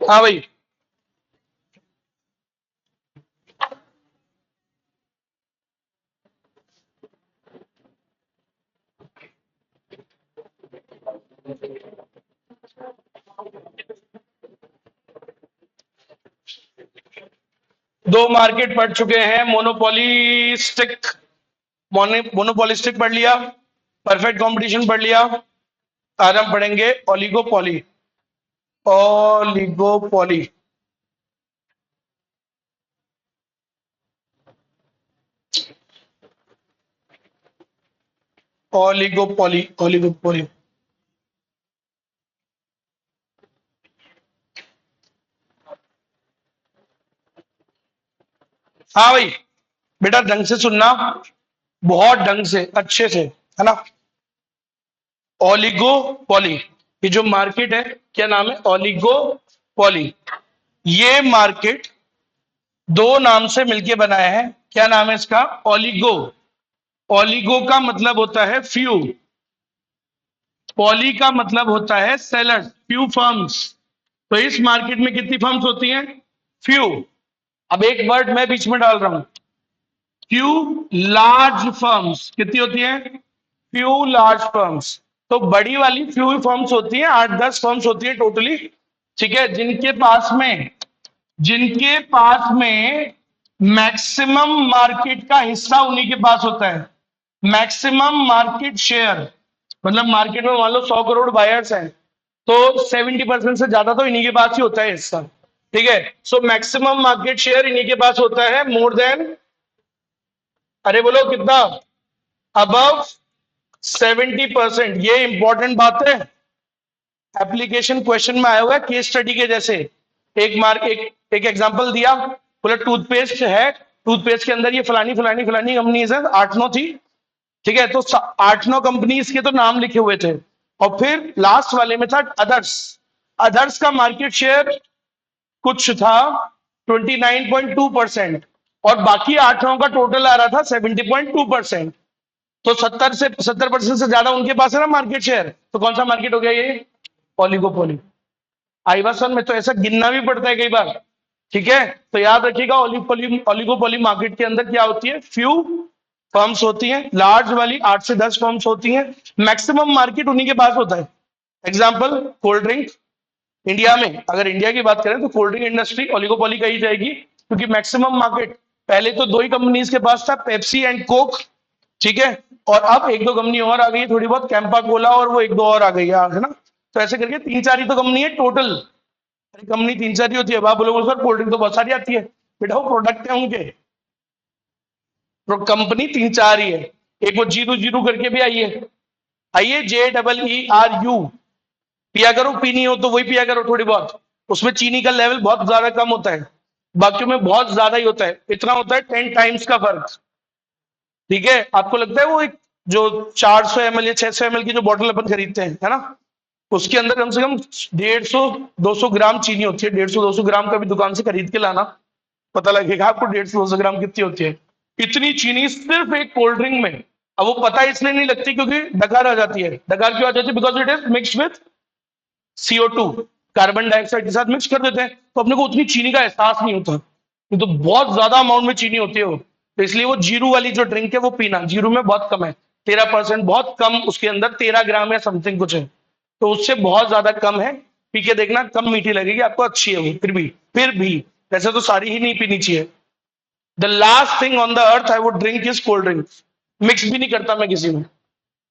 हाँ भाई। 2 मार्केट पढ़ चुके हैं, मोनोपोलिस्टिक, मोनोपोलिस्टिक पढ़ लिया, परफेक्ट कंपटीशन पढ़ लिया। आज हम पढ़ेंगे ओलिगोपोली। ओलिगोपोली। ओलिगोपोली। ओलिगोपोली। हाँ भाई, बेटा ढंग से सुनना, बहुत ढंग से, अच्छे से, है ना। ओलिगोपोली, ये जो मार्केट है, क्या नाम है? ओलिगोपोली। ये मार्केट दो नाम से मिलके बनाया है। क्या नाम है इसका? ओलिगो। ओलिगो का मतलब होता है फ्यू, पॉली का मतलब होता है सेलर, फ्यू फर्म्स। तो इस मार्केट में कितनी फर्म्स होती हैं? फ्यू। अब एक वर्ड मैं बीच में डाल रहा हूं, फ्यू लार्ज फर्म्स। कितनी होती है? Few large firms. तो बड़ी वाली फ्यू फर्म्स होती है, 8-10 फर्म्स होती है टोटली। ठीक है, जिनके पास में मैक्सिमम मार्केट का हिस्सा उन्हीं के पास होता है। मैक्सिमम मार्केट शेयर, मतलब मार्केट में मान लो 100 करोड़ बायर्स हैं, तो 70% से ज्यादा तो इन्हीं के पास ही होता है हिस्सा। ठीक है, सो मैक्सिमम मार्केट शेयर इन्हीं के पास होता है, मोर देन, अरे बोलो कितना? अबव 70%। ये इंपॉर्टेंट बात है, एप्लीकेशन क्वेश्चन में आया हुआ है केस स्टडी के जैसे। एक एग्जांपल दिया, बोला टूथपेस्ट है, टूथपेस्ट के अंदर ये फलानी फलानी फलानी कंपनीज है, 8-9 थी। ठीक है, तो 8-9 कंपनीज के तो नाम लिखे हुए थे, और फिर लास्ट वाले में था अदर्स। अदर्स का मार्केट शेयर कुछ था 29.2%, और बाकी 8-9 का टोटल आ रहा था 70.2%। तो 70% से ज्यादा उनके पास है ना मार्केट शेयर। तो कौन सा मार्केट हो गया ये? ओलिगोपोली। आइवासन में तो ऐसा गिनना भी पड़ता है कई बार। ठीक है, तो याद रखिएगा, ओलिगोपोली ओलिगोपोली मार्केट के अंदर क्या होती है? फ्यू फर्म्स होती हैं, लार्ज वाली 8 से 10 फर्म्स होती हैं। मैक्सिमम मार्केट उन्हीं के पास होता है। Example, cold drink. इंडिया में, अगर इंडिया की बात करें तो कोल्ड ड्रिंक इंडस्ट्री ओलिगोपोली कही जाएगी, क्योंकि मैक्सिमम मार्केट पहले तो दो ही कंपनीज के पास था, पेप्सी एंड कोक। ठीक है, और अब एक दो कंपनी और आ गई है, थोड़ी बहुत, कैंपा कोला, और वो एक दो और आ गई है ना। तो ऐसे करके 3-4 ही तो कंपनी है टोटल। कंपनी 3-4 ही होती है। आप बोलोगे सर कोल्ड ड्रिंक तो बहुत सारी आती है, बेटा वो प्रोडक्ट है उनके, तो कंपनी 3-4 ही है। एक वो जीरू जीरू करके भी आई है, आइए, JEERU, पिया करो, पीनी हो तो वही पिया करो थोड़ी बहुत। उसमें चीनी का लेवल बहुत ज्यादा कम होता है, बाकियों में बहुत ज्यादा ही होता है, इतना होता है 10 टाइम्स का फर्क। ठीक है, आपको लगता है वो एक जो 400 ml या 600 ml की जो बोतल अपन खरीदते हैं, है ना, उसके अंदर कम से कम 150-200 ग्राम चीनी होती है। 150-200 ग्राम का भी दुकान से खरीद के लाना, पता लगेगा आपको 150-200 ग्राम कितनी होती है। इतनी चीनी सिर्फ एक कोल्ड ड्रिंक में। अब वो पता इसलिए नहीं लगती क्योंकि डकार आ जाती है। डकार क्यों आ जाती है? Because it is mix with CO2, carbon dioxide के साथ मिक्स कर देते हैं, तो अपने को उतनी चीनी का एहसास नहीं होता। ये तो बहुत ज्यादा अमाउंट में चीनी होती है वो, तो इसलिए वो जीरू वाली जो ड्रिंक है वो पीना। जीरू में बहुत कम है, 13%, बहुत कम, उसके अंदर 13 ग्राम या समथिंग कुछ है, तो उससे बहुत ज्यादा कम है। पी के देखना, कम मीठी लगेगी आपको, अच्छी है वो। फिर भी वैसे तो सारी ही नहीं पीनी चाहिए। The last thing on the earth I would drink is cold drink. Mix भी नहीं करता मैं किसी में।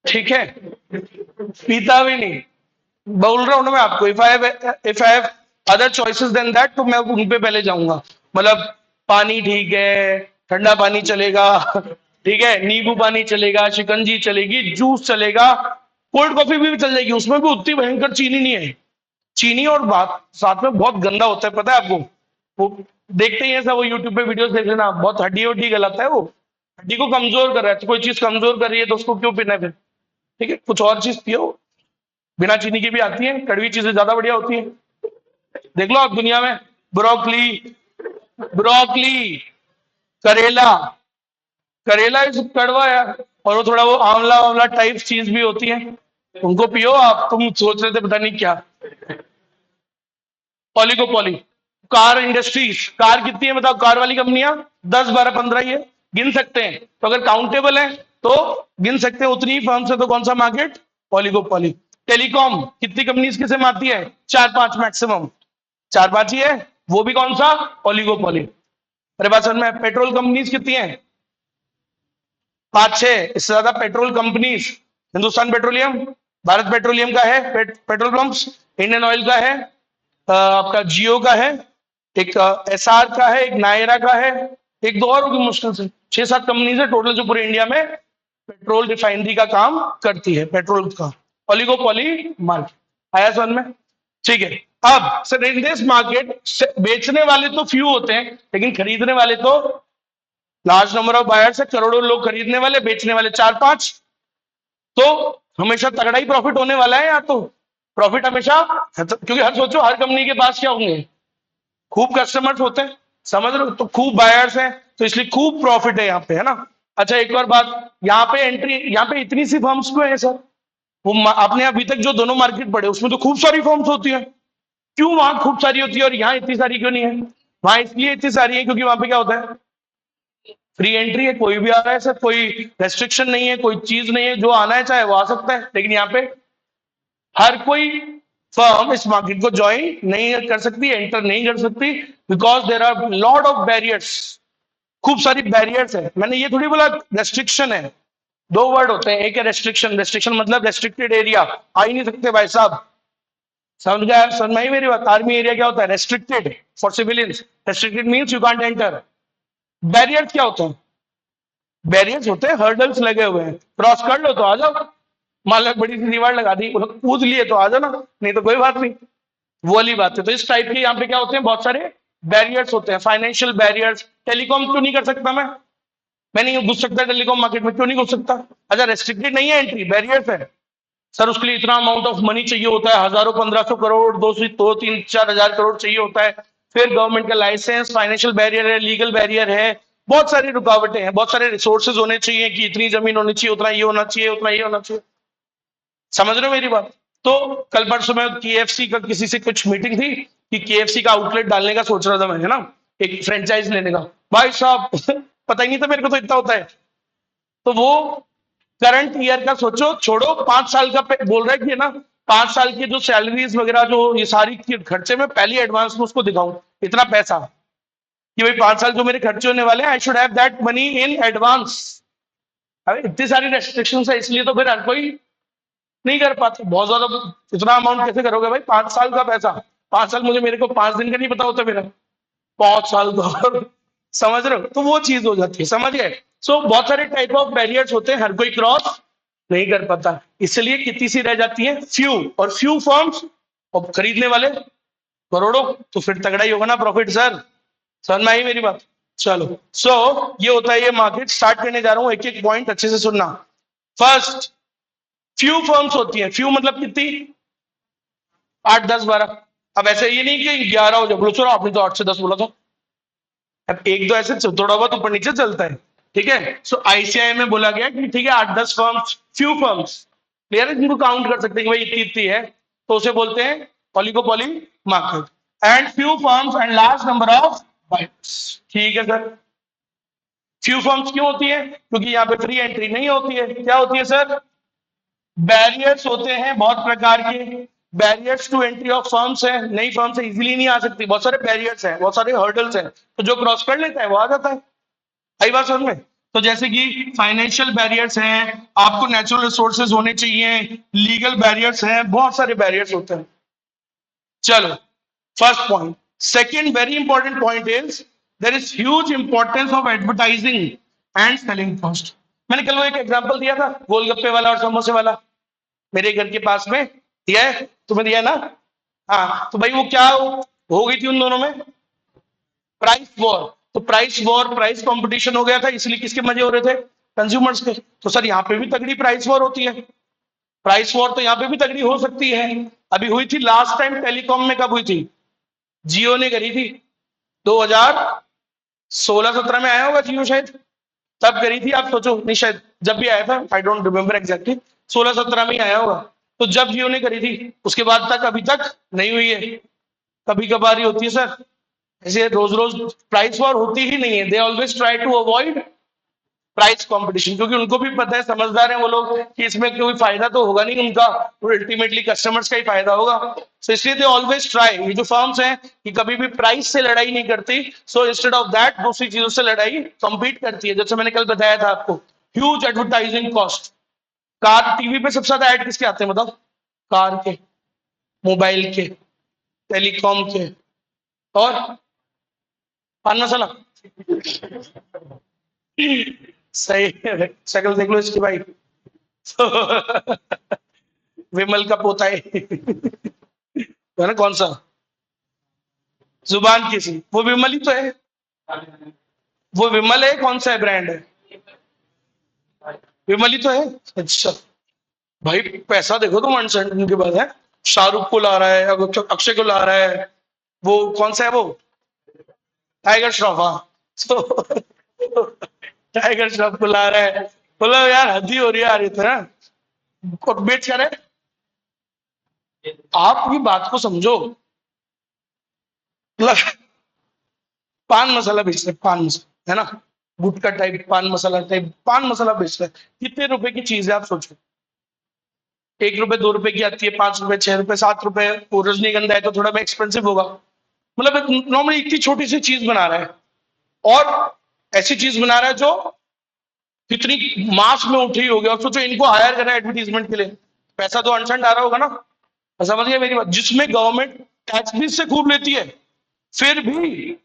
ठीक है, पीता भी नहीं। बोल रहा हूं ना मैं आपको, if I have other choices then that, तो मैं उन पे पहले जाऊंगा। मतलब पानी ठीक है, ठंडा पानी चलेगा, ठीक है, नींबू पानी चलेगा, शिकंजी चलेगी, जूस चलेगा, कोल्ड कॉफी भी चल जाएगी, उसमें भी उतनी भयंकर चीनी नहीं है। चीनी और बात साथ में बहुत गंदा होता है, पता है आपको। वो देखते ही ऐसा, वो यूट्यूब पे वीडियोस देख लेना, बहुत हड्डी वड्डी गलाता है वो, हड्डी को कमजोर कर रहा है। तो कोई चीज कमजोर कर रही है तो उसको क्यों पीना है फिर? ठीक है, कुछ और चीज पियो, बिना चीनी की भी आती है, कड़वी चीजें ज्यादा बढ़िया होती है। देख लो आप दुनिया में, ब्रोकली, ब्रोकली, करेला, करेला इस कड़वा यार, और वो थोड़ा वो आंवला आंवला टाइप चीज भी होती है, उनको पियो आप। तुम सोच रहे थे पता नहीं क्या। ओलिगोपोली। कार इंडस्ट्रीज, कार कितनी है बताओ, कार वाली कंपनियां 10 12 15 ही है, गिन सकते हैं। तो अगर काउंटेबल है तो गिन सकते हैं उतनी ही फर्म से, तो कौन सा मार्केट, ओलिगोपोली। टेलीकॉम कितनी कंपनीज के सिम आती है, 4 5 मैक्सिमम, 4 5 ही है, वो भी कौन सा, ओलिगोपोली। अरे बात समझ में। पेट्रोल कंपनीज कितनी है, 5 6, इससे ज्यादा petrol companies, Hindustan petroleum, Bharat petroleum का है, पेट्रोल पंप्स, इंडियन ऑयल का है, आपका जियो का है, एक एसआर का है, एक नायरा का है, एक दो और होगी मुश्किल से, 6 7 कंपनीज है टोटल जो पूरे इंडिया में पेट्रोल रिफाइनरी का काम करती है, पेट्रोल का। ओलिगोपोली मार्केट आया समझ में, ठीक है। अब सर इन दिस मार्केट बेचने वाले तो फ्यू होते हैं, लेकिन खरीदने वाले तो लार्ज नंबर ऑफ बायर्स है, करोड़ों लोग खरीदने वाले, बेचने वाले 4 5। तो हमेशा तगड़ा ही प्रॉफिट होने वाला है यार, तो प्रॉफिट हमेशा, क्योंकि हर सोचो हर कंपनी के पास क्या होंगे, खूब कस्टमर्स होते हैं, समझ रहे हो, तो खूब बायर्स हैं, तो इसलिए खूब प्रॉफिट है यहाँ पे, है ना। अच्छा एक और बात, यहाँ पे एंट्री, यहाँ पे इतनी सी फर्म्स क्यों है सर, वो आपने अभी तक जो दोनों मार्केट पढ़े उसमें तो खूब सारी फर्म्स होती है, क्यों वहां खूब सारी होती है और यहाँ इतनी सारी क्यों नहीं है। वहां इसलिए इतनी सारी है क्योंकि वहां पे क्या होता है, फ्री एंट्री है, कोई भी आ रहा है सर, कोई रेस्ट्रिक्शन नहीं है, कोई चीज नहीं है, जो आना है चाहे वो आ सकता है। लेकिन यहाँ पे हर कोई फर्म इस मार्केट को ज्वाइन नहीं कर सकती, एंटर नहीं कर सकती, because there are lot of barriers, खूब सारी बैरियर्स है। मैंने ये थोड़ी बोला रेस्ट्रिक्शन है, दो वर्ड होते हैं, एक है रेस्ट्रिक्शन, रेस्ट्रिक्शन मतलब रेस्ट्रिक्टेड एरिया, आ ही नहीं सकते भाई साहब, समझ गया, समझ में आई मेरी बात। आर्मी एरिया क्या होता है, restricted for civilians, restricted means you can't enter. Barriers क्या होते हैं, बैरियर्स होते हैं, हर्डल्स लगे हुए हैं, क्रॉस कर लो तो आ जाओ, मान लो बड़ी सी दीवार लगा दी, कूद लिए तो आ जाना, नहीं तो कोई बात नहीं, वो वाली बात है। तो इस टाइप के यहाँ पे क्या होते हैं, बहुत सारे बैरियर्स होते हैं, फाइनेंशियल बैरियर्स। टेलीकॉम क्यों नहीं कर सकता मैं नहीं घुस सकता टेलीकॉम मार्केट में, क्यों नहीं घुस सकता, अच्छा रेस्ट्रिक्टेड नहीं है एंट्री, बैरियर्स है सर, उसके लिए इतना अमाउंट ऑफ मनी चाहिए होता है, हजारों 1500 करोड़, 2 3 4 हजार करोड़ चाहिए होता है, फिर गवर्नमेंट का लाइसेंस, फाइनेंशियल बैरियर है, लीगल बैरियर है, बहुत सारी रुकावटें हैं, बहुत सारे रिसोर्सेज होने चाहिए कि इतनी जमीन होनी चाहिए, उतना ये होना चाहिए, उतना ये होना चाहिए, समझ रहे हो मेरी बात। तो कल परसों में केएफसी का किसी से कुछ मीटिंग थी कि केएफसी का आउटलेट डालने का सोच रहा था मैं, है ना, एक फ्रेंचाइज लेने का, भाई साहब पता ही नहीं था मेरे को तो इतना होता है। तो वो करंट ईयर का सोचो, छोड़ो 5 साल का बोल रहा है कि, है ना, 5 साल की जो सैलरीज वगैरह जो ये सारी खर्चे में पहले एडवांस में उसको दिखाऊं इतना पैसा, कि भाई 5 साल जो मेरे खर्चे होने वाले हैं, I should have that money in advance. अरे इतनी सारी रेस्ट्रिक्शन है, इसलिए तो फिर हर कोई नहीं कर पाते, बहुत ज्यादा इतना अमाउंट कैसे करोगे भाई, 5 साल का पैसा, 5 साल, मुझे मेरे को 5 दिन का नहीं पता होता मेरा, 5 साल का समझ रहे हो, तो वो चीज हो जाती है, समझ गए। सो बहुत सारे टाइप ऑफ बैरियर्स होते हैं, हर कोई क्रॉस नहीं कर पाता, इसलिए कितनी सी रह जाती है, फ्यू, और फ्यू फर्म्स और खरीदने वाले करोड़ों, तो फिर तगड़ा ही होगा ना प्रॉफिट सर, समझ में आई मेरी बात। चलो ये होता है, ये मार्केट स्टार्ट करने जा रहा हूं, एक एक पॉइंट अच्छे से सुनना। फर्स्ट, फ्यू फर्म्स होती है, फ्यू मतलब कितनी, 8 10 12। अब ऐसे ये नहीं कि 11 हो जाए, बोलो चलो आपने तो 8 से 10 बोला था, अब एक दो ऐसे थोड़ा बहुत ऊपर नीचे चलता है, ठीक है। सो आईसीआई में बोला गया कि ठीक है 8 10 फर्म्स, फ्यू फर्म्स, क्लियर है, जिनको काउंट कर सकते हैं कि भाई इतनी इतनी है, तो उसे बोलते हैं oligopoly market, and few firms and large number of buyers, ठीक है सर। फ्यू फर्म्स क्यों होती है, क्योंकि यहाँ पे फ्री एंट्री नहीं होती है, क्या होती है सर, बैरियर्स होते हैं बहुत प्रकार के, barriers to entry of firms है, नई फर्म से इजीली नहीं आ सकती, बहुत सारे बैरियर्स हैं, बहुत सारे हर्डल्स हैं, तो जो क्रॉस कर लेता है वो आ जाता है, आई बात समझ में। तो जैसे कि फाइनेंशियल बैरियर्स हैं, आपको नेचुरल रिसोर्सेज होने चाहिए, लीगल बैरियर्स हैं, बहुत सारे बैरियर्स होते हैं। चलो first point. Second very important point is there is huge importance of advertising and selling cost. मैंने कल वो एक एग्जांपल दिया था, गोलगप्पे वाला और समोसे वाला, मेरे घर के पास में दिया है, तुम्हें दिया है ना, हाँ, तो भाई वो क्या हो गई थी उन दोनों में, प्राइस वॉर। तो प्राइस वॉर, प्राइस कंपटीशन हो गया था, इसलिए किसके मजे हो रहे थे, कंज्यूमर्स के। तो सर यहाँ पे भी तगड़ी प्राइस वॉर होती है, प्राइस वॉर तो यहाँ पे भी तगड़ी हो सकती है। अभी हुई थी लास्ट टाइम टेलीकॉम में, कब हुई थी, जियो ने करी थी, 2016 17 में आया होगा जियो शायद, तब करी थी, आप सोचो, नहीं शायद जब भी आया था, आई डोंट रिमेम्बर एग्जैक्टली, 16-17 में ही आया होगा। तो जब जियो ने करी थी, उसके बाद तक अभी तक नहीं हुई है। कभी कभार ही होती है सर, ऐसे रोज रोज प्राइस वॉर होती ही नहीं है। They always try to avoid price competition, क्योंकि उनको भी पता है, समझदार है वो लोग, कि इसमें कोई फायदा तो होगा नहीं उनका, तो अल्टीमेटली कस्टमर्स का ही फायदा होगा। सो इसलिए दे ऑलवेज ट्राई, ये जो फर्म्स हैं कि कभी भी प्राइस से लड़ाई नहीं करती। सो इंस्टेड ऑफ दैट दूसरी चीजों से लड़ाई compete करती है। जैसे मैंने कल बताया था आपको, huge advertising cost. Car TV पे सबसे ज्यादा ऐड किसके आते हैं बताओ? कार के, मोबाइल के, टेलीकॉम के, और पान मसाला। सही है, शक्ल देख लो इसकी भाई। विमल का पोता है ना, कौन सा? जुबान की सी, वो विमल ही तो है। वो विमल है, कौन सा है ब्रांड है? विमल ही तो है। अच्छा भाई, पैसा देखो तुम अनसेंट उनके पास है। शाहरुख को ला रहा है, अक्षय को ला रहा है। वो कौन सा है वो? टाइगर श्रॉफ, हाँ। तो टाइगर श्रॉफ को ला रहा है। बोलो यार, हद ही हो रही है यार, इतना और बेच कर है। आप ये बात को समझो, मतलब पान मसाला बेच रहे, पान मसाला है ना, गुटखा टाइप पान मसाला टाइप पान मसाला बेच रहे, कितने रुपए की चीज है आप सोचो। 1 रुपए 2 रुपए की आती है, 5 रुपए 6 रुपए 7 रुपए। वो रजनीगंधा है तो थोड़ा मैं एक्सपेंसिव होगा। मतलब नॉर्मली इतनी छोटी सी चीज बना रहा है, और ऐसी चीज बना रहा है जो कितनी मास में उठी होगी। और सोचो इनको हायर करना है एडवर्टीजमेंट के लिए, पैसा तो अनसेंट आ रहा होगा ना। समझ गए मेरी बात? जिसमें गवर्नमेंट टैक्स भी से खूब लेती है, फिर भी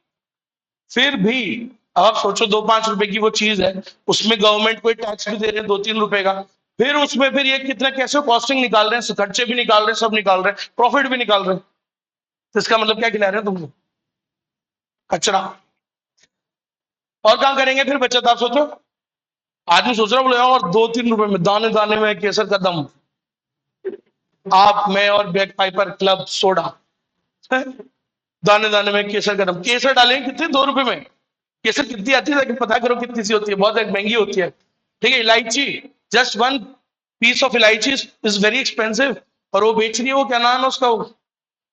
फिर भी अब आप सोचो, 2-5 रुपए की वो चीज है, उसमें गवर्नमेंट कोई टैक्स भी दे रहे हैं 2-3 रुपए का। फिर उसमें फिर ये कितना कैसे कॉस्टिंग निकाल रहे हैं, खर्चे भी निकाल रहे हैं, सब निकाल रहे हैं, प्रॉफिट भी निकाल रहे हैं। तो इसका मतलब क्या खिला रहे हैं तुमको? कचरा। और कहां करेंगे फिर बचत, आप सोचो। आदमी सोच रहा बोले और 2-3 रुपए में दाने दाने में केसर का दम, आप मैं और बैक पाइपर क्लब सोडा, दाने दाने में केसर का दम। केसर डालेंगे कितने? 2 रुपए में। केसर कितनी आती है लेकिन पता करो कितनी सी होती है, बहुत महंगी होती है। ठीक है, इलायची, जस्ट वन पीस ऑफ इलायची इज वेरी एक्सपेंसिव। और वो बेच रही है, वो क्या नाम है उसका, वो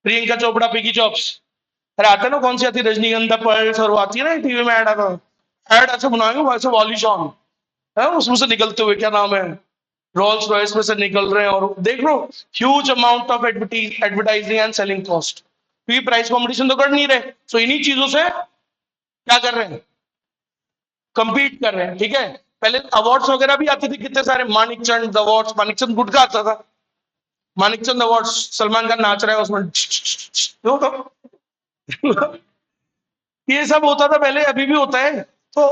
प्रियंका चोपड़ा, पिगी चॉप्स। अरे आता है ना, कौन सी आती है, रजनीगंधा पर्ल्स, और वो आती है ना टीवी में, ऐड ऐसे बनाएंगे वैसे वॉलीशॉन है, उसमें से निकलते हुए, क्या नाम है, रोल्स रॉयस में से निकल रहे हैं। और देख लो, huge amount of advertising and selling cost, क्योंकि प्राइस कॉम्पिटिशन तो कर नहीं रहे। सो इन्हीं चीजों से क्या कर रहे हैं, compete कर रहे हैं। ठीक है, पहले अवार्ड्स वगैरह भी आते थे कितने सारे, मानिकचंद अवार्ड्स, मानिकचंद गुट का आता था, मानिकचंद अवार्ड्स, सलमान खान नाच रहा है उसमें, जो तो ये सब होता था पहले, अभी भी होता है। तो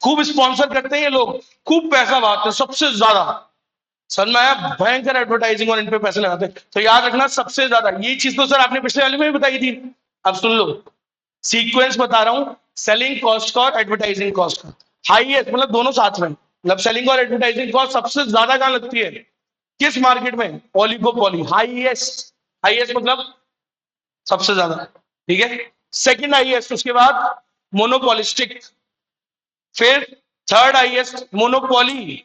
खूब स्पॉन्सर करते हैं ये लोग, खूब पैसा बहाते हैं, सबसे ज्यादा। सर में आया भयंकर एडवर्टाइजिंग, और इन पे पैसे लगाते हैं। तो याद रखना, सबसे ज्यादा ये चीज तो सर आपने पिछले वाले में भी बताई थी। अब सुन लो, सीक्वेंस बता रहा हूं, सेलिंग कॉस्ट का और एडवर्टाइजिंग कॉस्ट का। हाईएस्ट मतलब दोनों साथ में, मतलब सेलिंग और एडवर्टाइजिंग कॉस्ट सबसे ज्यादा कहां लगती है, किस मार्केट में? ओलिगोपोली। हाईएस्ट, हाईएस्ट मतलब सबसे ज्यादा। ठीक है, सेकंड हाईएस्ट, उसके बाद मोनोपोलिस्टिक, फिर थर्ड हाईएस्ट मोनोपोली।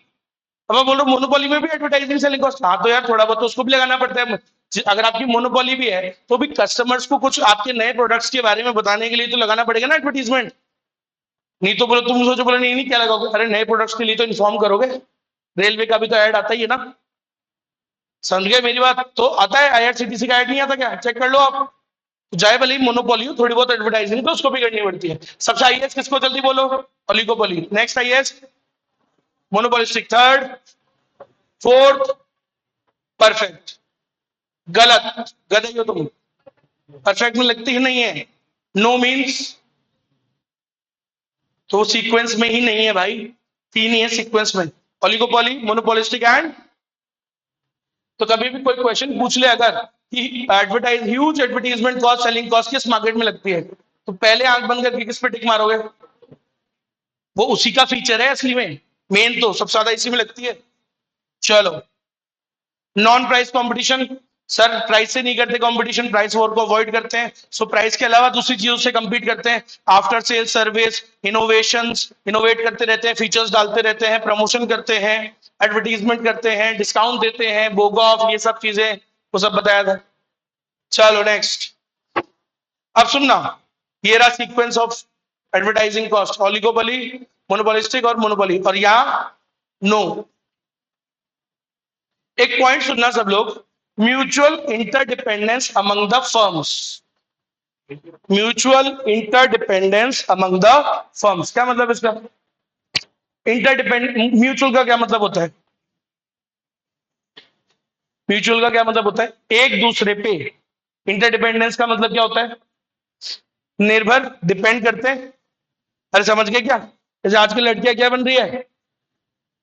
अब मैं बोल रहा हूँ मोनोपोली में भी एडवर्टाइजिंग सेलिंग कॉस्ट, हाँ तो यार थोड़ा बहुत तो उसको भी लगाना पड़ता है। अगर आपकी मोनोपोली भी है तो भी कस्टमर्स को कुछ आपके नए प्रोडक्ट्स के बारे में बताने के लिए तो लगाना पड़ेगा ना एडवर्टीजमेंट। नहीं तो बोलो, तुम सोचो बोले नहीं नहीं क्या लगाओगे, अरे नए प्रोडक्ट्स के लिए तो इन्फॉर्म करोगे। रेलवे का भी तो ऐड आता ही है ना, समझ गए मेरी बात? तो आता है, आईआरसीटीसी का ऐड नहीं आता क्या? चेक कर लो आप। तो चाहे भले ही मोनोपोली हो, थोड़ी बहुत एडवर्टाइजिंग तो उसको भी करनी पड़ती है। सबसे हाईएस्ट किसको, जल्दी बोलो? Oligopoly. Next highest monopolistic, third, fourth perfect. गलत, गधे हो तुम, परफेक्ट में लगती ही नहीं है। नो मीन्स, तो सीक्वेंस में ही नहीं है भाई, तीन ही है सीक्वेंस में, ओलिगोपोली, मोनोपोलिस्टिक एंड। तो कभी भी कोई क्वेश्चन पूछ ले अगर कि advertise huge advertisement cost, selling cost किस मार्केट में लगती है, तो पहले आंख बंद करके किस पे टिक मारोगे? वो उसी का फीचर है असली में, मेन तो सबसे ज्यादा इसी में लगती है। चलो, non price competition, sir price से नहीं करते कंपटीशन, प्राइस वॉर को अवॉइड करते हैं। सो प्राइस के अलावा दूसरी चीजों से compete करते हैं। After sale service, innovations, innovate करते रहते हैं, फीचर्स डालते रहते हैं, प्रमोशन करते हैं, एडवर्टीजमेंट करते हैं, डिस्काउंट देते हैं, बोगा ऑफ, ये सब चीजें वो सब बताया था। चलो नेक्स्ट, अब सुनना, ये रहा sequence of advertising cost, oligopoly, monopolistic और मोनोपोली, और यहां नो। एक पॉइंट सुनना सब लोग, mutual interdependence among the firms. Mutual interdependence among the firms, क्या मतलब इसका? इंटरडिपेंडेंट, म्यूचुअल का क्या मतलब होता है? म्यूचुअल का क्या मतलब होता है? एक दूसरे पे। इंटरडिपेंडेंस का मतलब क्या होता है? निर्भर, डिपेंड करते हैं। अरे समझ गए क्या? जैसे आजकल लड़कियां क्या बन रही है?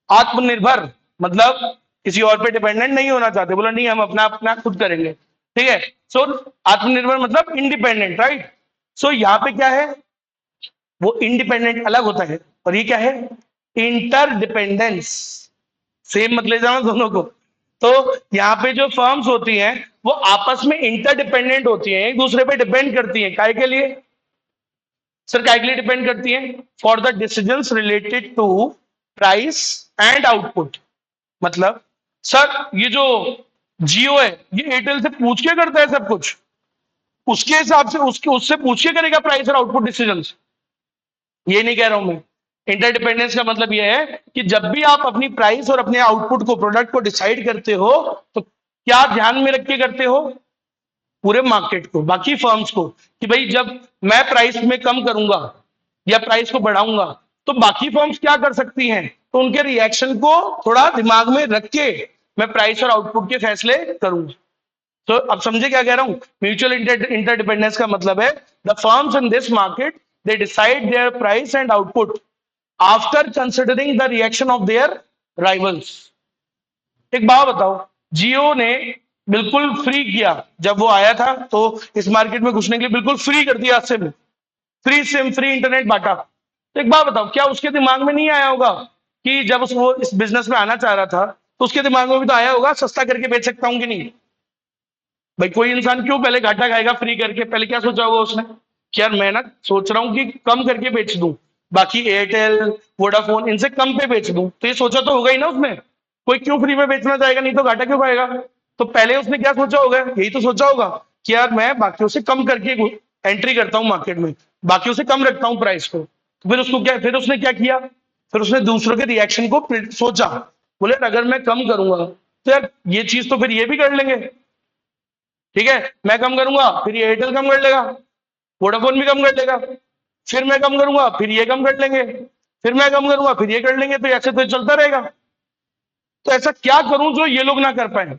आत्मनिर्भर, मतलब किसी और पे डिपेंडेंट नहीं होना चाहते, बोला नहीं हम अपना अपना खुद करेंगे, ठीक है। सो आत्मनिर्भर मतलब इंडिपेंडेंट, राइट। सो यहां पे क्या है, वो इंडिपेंडेंट अलग होता है, और ये क्या है? इंटरडिपेंडेंस। सेम मत ले जाना दोनों को। तो यहाँ पे जो फर्म्स होती हैं वो आपस में इंटरडिपेंडेंट होती हैं, एक दूसरे पे डिपेंड करती हैं। काय के लिए? सर काय के लिए डिपेंड करती हैं? For the decisions related to price and output. मतलब सर ये जो जियो है ये एयरटेल से पूछ के करता है सब कुछ, उसके हिसाब से उसके उससे पूछ के करेगा प्राइस और आउटपुट डिसीजंस। ये नहीं कह रहा हूं मैं। इंटरडिपेंडेंस का मतलब यह है कि जब भी आप अपनी प्राइस और अपने आउटपुट को, प्रोडक्ट को डिसाइड करते हो, तो क्या ध्यान में रख के करते हो? पूरे मार्केट को, बाकी फर्म्स को, कि भाई जब मैं प्राइस में कम करूंगा या प्राइस को बढ़ाऊंगा तो बाकी फर्म्स क्या कर सकती हैं, तो उनके रिएक्शन को थोड़ा दिमाग में रख के मैं प्राइस और आउटपुट के फैसले करूंगा। तो अब समझे क्या कह रहा हूं? म्यूचुअल इंटरडिपेंडेंस का मतलब है the firms in this market they decide there price and output after considering the reaction of their rivals. एक बात बताओ, जियो ने बिल्कुल फ्री किया जब वो आया था, तो इस मार्केट में घुसने के लिए बिल्कुल फ्री कर दिया सिम, फ्री इंटरनेट बांटा। तो एक बात बताओ, क्या उसके दिमाग में नहीं आया होगा कि जब वो इस बिजनेस में आना चाह रहा था तो उसके दिमाग में भी तो आया होगा सस्ता करके बेच सकता हूं कि नहीं? भाई कोई इंसान क्यों पहले घाटा खाएगा फ्री करके? पहले क्या सोचा होगा उसने कि यार मैं ना सोच रहा हूं कि कम करके बेच दूं, बाकी एयरटेल, वोडाफोन इनसे कम पे बेच दूं, तो ये सोचा तो होगा ही ना उसने। कोई क्यों फ्री में बेचना चाहेगा, नहीं तो घाटा क्यों खाएगा? तो पहले उसने क्या सोचा होगा? यही तो सोचा होगा कि यार मैं बाकियों से कम करके एंट्री करता हूं मार्केट में, बाकियों से कम रखता हूं प्राइस को। तो फिर उसको क्या, फिर उसने क्या किया? फिर उसने दूसरों के रिएक्शन को सोचा, बोले अगर मैं कम करूंगा तो यार ये चीज तो फिर ये भी कर लेंगे, ठीक है। मैं कम करूंगा फिर ये एयरटेल कम कर लेगा, वोडाफोन भी कम कर लेगा, फिर मैं कम करूंगा फिर ये कम कर लेंगे, फिर मैं कम करूंगा फिर ये कर लेंगे, तो ऐसे तो चलता रहेगा। तो ऐसा क्या करूं जो ये लोग ना कर पाए,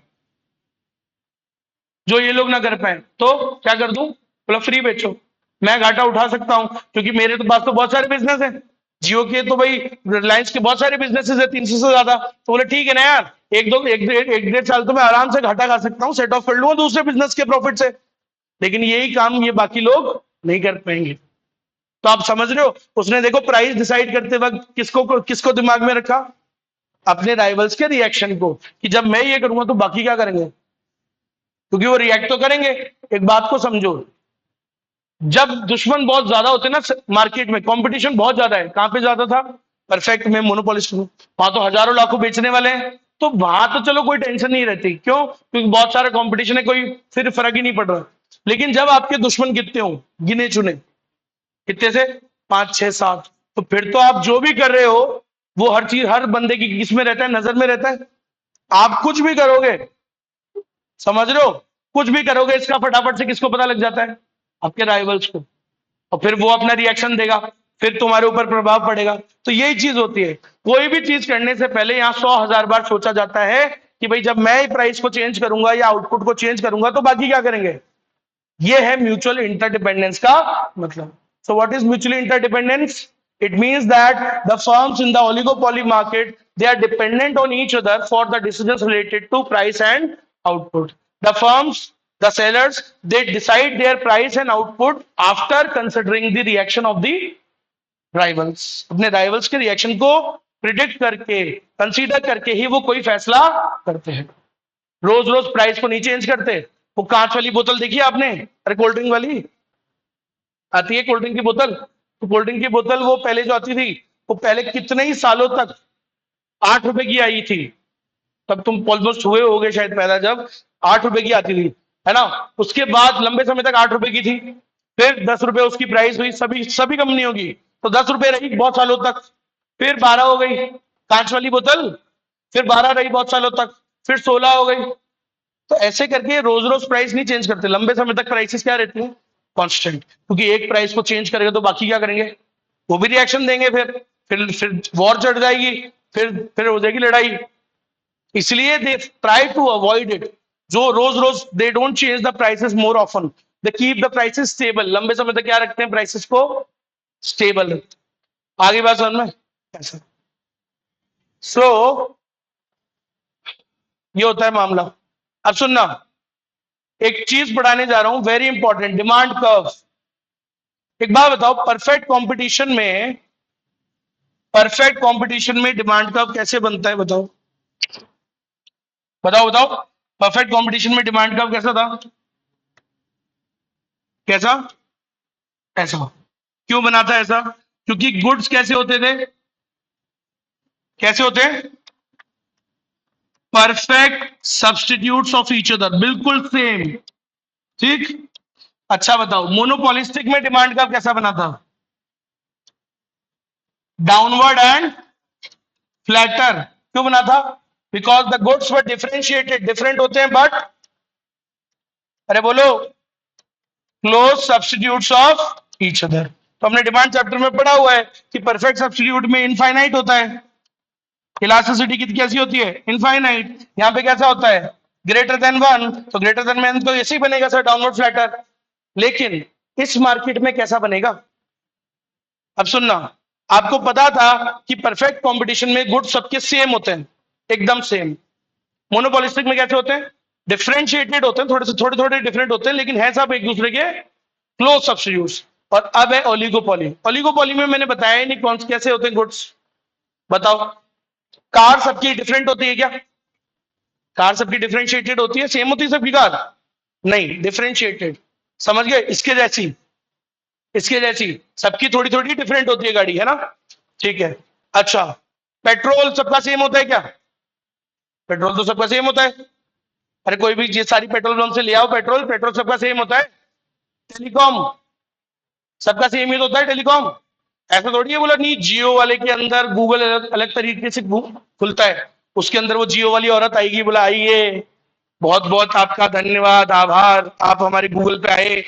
जो ये लोग ना कर पाए? तो क्या कर दूं? बोला फ्री बेचो, मैं घाटा उठा सकता हूं क्योंकि मेरे तो पास तो बहुत सारे बिजनेस हैं। जियो के तो भाई, रिलायंस के बहुत सारे बिजनेसेस है 300 से ज्यादा। तो बोले ठीक है ना यार, एक डेढ़ साल तो मैं आराम से घाटा खा सकता हूँ, सेट ऑफ कर लूंगा दूसरे बिजनेस के प्रॉफिट से। लेकिन यही काम ये बाकी लोग नहीं कर पाएंगे। तो आप समझ रहे हो, उसने देखो प्राइस डिसाइड करते वक्त किसको किसको दिमाग में रखा? अपने राइवल्स के रिएक्शन को, कि जब मैं ये करूंगा तो बाकी क्या करेंगे, क्योंकि वो रिएक्ट तो करेंगे। एक बात को समझो, जब दुश्मन बहुत ज्यादा होते हैं ना मार्केट में, कंपटीशन बहुत ज्यादा है, कहां पे ज्यादा था? परफेक्ट में, मोनोपोलिस्ट में, वहां तो हजारों लाखों बेचने वाले हैं, तो वहां तो चलो कोई टेंशन नहीं रहती, क्यों? क्योंकि बहुत सारा कंपटीशन है, कोई फिर फर्क ही नहीं पड़ रहा। लेकिन जब आपके दुश्मन कितने हो, गिने चुने, कितने से? 5 6 7, तो फिर तो आप जो भी कर रहे हो वो हर चीज, हर बंदे की किस में रहता है? नजर में रहता है। आप कुछ भी करोगे, समझ रहे हो, कुछ भी करोगे इसका फटाफट से किसको पता लग जाता है? आपके राइवल्स को। और फिर वो अपना रिएक्शन देगा, फिर तुम्हारे ऊपर प्रभाव पड़ेगा। तो यही चीज होती है, कोई भी चीज करने से पहले यहाँ 100,000 बार सोचा जाता है कि भाई जब मैं प्राइस को चेंज करूंगा या आउटपुट को चेंज करूंगा तो बाकी क्या करेंगे। ये है म्यूचुअल इंटरडिपेंडेंस का मतलब। So what is mutual interdependence? It means that the firms in the oligopoly market, they are dependent on each other for the decisions related to price and output. The firms, the sellers, they decide their price and output after considering the reaction of the rivals. अपने rivals के reaction को predict करके, consider करके ही वो कोई फैसला करते हैं। रोज रोज प्राइस को नहीं चेंज करते। वो कांच वाली बोतल देखी है आपने, अरे कोल्ड ड्रिंक वाली आती है कोल्ड ड्रिंक की बोतल, तो कोल्ड ड्रिंक की बोतल वो पहले जो आती थी, वो पहले कितने ही सालों तक 8 रुपए की आई थी। तब तुम ऑलमोस्ट हुए होगे शायद पैदा, जब 8 रुपए की आती थी, है ना। उसके बाद लंबे समय तक 8 रुपए की थी, फिर 10 रुपए उसकी प्राइस हुई सभी सभी कंपनियों की, तो 10 रुपए रही बहुत सालों तक, फिर 12 हो गई कांच वाली बोतल, फिर 12 रही बहुत सालों तक, फिर 16 हो गई। तो ऐसे करके रोज रोज प्राइस नहीं चेंज करते, लंबे समय तक प्राइसेस क्या रहती है, कांस्टेंट। क्योंकि एक प्राइस को चेंज करेगा तो बाकी क्या करेंगे, वो भी रिएक्शन देंगे, फिर वॉर चढ़ जाएगी, फिर हो जाएगी लड़ाई। इसलिए they try to avoid it, जो रोज रोज they don't change the prices more often, they keep the prices stable, लंबे समय तक क्या रखते हैं, प्राइसेस को स्टेबल। आगे बात समझ में ऐसा। सो ये होता है मामला। अब सुनना, एक चीज पढ़ाने जा रहा हूं वेरी इंपॉर्टेंट, डिमांड कर्व। एक बात बताओ, परफेक्ट कंपटीशन में डिमांड कर्व कैसे बनता है, बताओ बताओ बताओ। परफेक्ट कंपटीशन में डिमांड कर्व कैसा था, कैसा, ऐसा। क्यों बना था ऐसा, क्योंकि गुड्स कैसे होते थे, कैसे होते हैं, perfect substitutes of each other, बिल्कुल सेम। ठीक। अच्छा बताओ, मोनोपोलिस्टिक में डिमांड कर्व कैसा बना था, डाउनवर्ड एंड फ्लैटर। क्यों बना था, because the goods were differentiated, different होते हैं बट, अरे बोलो, close substitutes of each other. तो हमने डिमांड चैप्टर में पढ़ा हुआ है कि परफेक्ट सब्स्टिट्यूट में इनफाइनाइट होता है, इलास्टिसिटी कितनी कैसी होती है, इनफाइनाइट। यहां पे कैसा होता है, ग्रेटर देन 1, तो ग्रेटर देन वन तो ऐसे ही बनेगा सर, डाउनवर्ड फ्लैटर। लेकिन इस मार्केट में कैसा बनेगा, अब सुनना, आपको पता था कि परफेक्ट कंपटीशन में गुड सबके सेम होते हैं, एकदम सेम। मोनोपोलिस्टिक में कैसे होते हैं, डिफरेंशिएटेड होते हैं, थोड़े थोड़े डिफरेंट होते हैं, लेकिन है सब एक दूसरे के क्लोज सब्स्टिट्यूट्स। और अब है ओलिगोपोली। ओलिगोपोली में मैंने बताया ही नहीं कौन से कैसे होते हैं गुड्स, बताओ। कार सबकी डिफरेंट होती है क्या, कार सबकी डिफरेंशिएटेड होती है, सेम होती है सबकी कार, नहीं, डिफरेंशिएटेड। समझ गए, इसके जैसी सबकी थोड़ी थोड़ी डिफरेंट होती है गाड़ी, है ना। ठीक है। अच्छा, पेट्रोल सबका सेम होता है क्या, पेट्रोल तो सबका सेम होता है, अरे कोई भी ये सारी पेट्रोल पंप से ले आओ पेट्रोल, पेट्रोल सबका सेम होता है। टेलीकॉम सबका सेम ही तो होता है, टेलीकॉम। ऐसा थोड़ी है बोला नहीं, जियो वाले के अंदर गूगल अलग, अलग तरीके से खुलता है, उसके अंदर वो जियो वाली औरत आएगी, बोला आइए, बहुत बहुत आपका धन्यवाद, आभार, आप हमारे गूगल पे आए,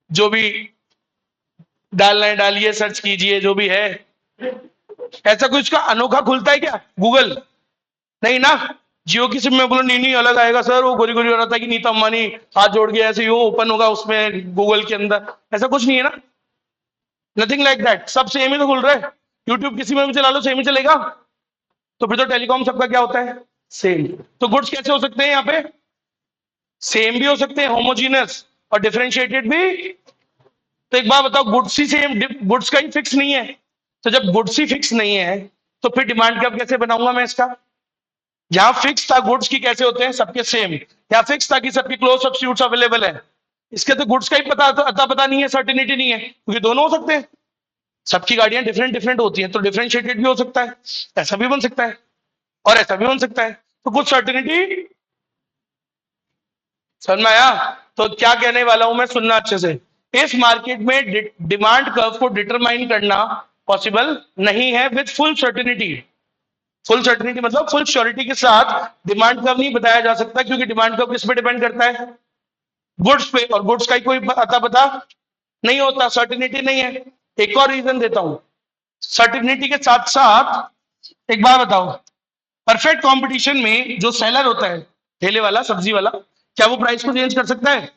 जो भी डालना है डालिए, सर्च कीजिए, जो भी है। ऐसा कुछ का अनोखा खुलता है क्या गूगल, नहीं ना। जियो की सिम में बोलो नहीं नहीं अलग आएगा सर, वो गोरी गोरी औरत है कि नीता अंबानी हाथ जोड़ के ऐसे यूं ओपन होगा उसमें गूगल के अंदर, ऐसा कुछ नहीं है ना, नथिंग लाइक दैट, सब सेम ही तो खुल रहा है। यूट्यूब किसी में भी चला लो सेम ही चलेगा, तो फिर तो टेलीकॉम सबका क्या होता है, सेम। तो गुड्स कैसे हो सकते हैं यहाँ पे, सेम भी हो सकते हैं, होमोजीनियस और डिफरेंशिएटेड भी। तो एक बात बताओ, गुड्स ही सेम, गुड्स का ही फिक्स नहीं है, तो जब गुड्स ही फिक्स नहीं है तो फिर डिमांड कर्व कैसे बनाऊंगा मैं इसका। जहां फिक्स था गुड्स की कैसे होते हैं, सबके सेम, या फिक्स था कि सबके क्लोज सब्स्टिट्यूट्स अवेलेबल है, इसके तो गुड्स का ही पता, तो अता पता नहीं है, सर्टिनिटी नहीं है, क्योंकि दोनों हो सकते हैं, सबकी गाड़ियां डिफरेंट डिफरेंट होती हैं, तो डिफरेंशिएटेड भी हो सकता है, ऐसा भी बन सकता है, और ऐसा भी बन सकता है, तो कुछ सर्टिनिटी। समझ में आया, तो क्या कहने वाला हूं मैं, सुनना अच्छे से। इस मार्केट में डिमांड कर्व को डिटरमाइन करना पॉसिबल नहीं है with full certainty. Full certainty मतलब फुल श्योरिटी के साथ डिमांड कर्व नहीं बताया जा सकता, क्योंकि डिमांड कर्व किस पे डिपेंड करता है, गुड्स पे, और गुड्स का ही कोई अता पता नहीं होता, सर्टिनिटी नहीं है। एक और रीजन देता हूं, सर्टिनिटी के साथ साथ एक बात बताओ, परफेक्ट कंपटीशन में जो सेलर होता है, ठेले वाला, सब्जी वाला, क्या वो प्राइस को चेंज कर सकता है,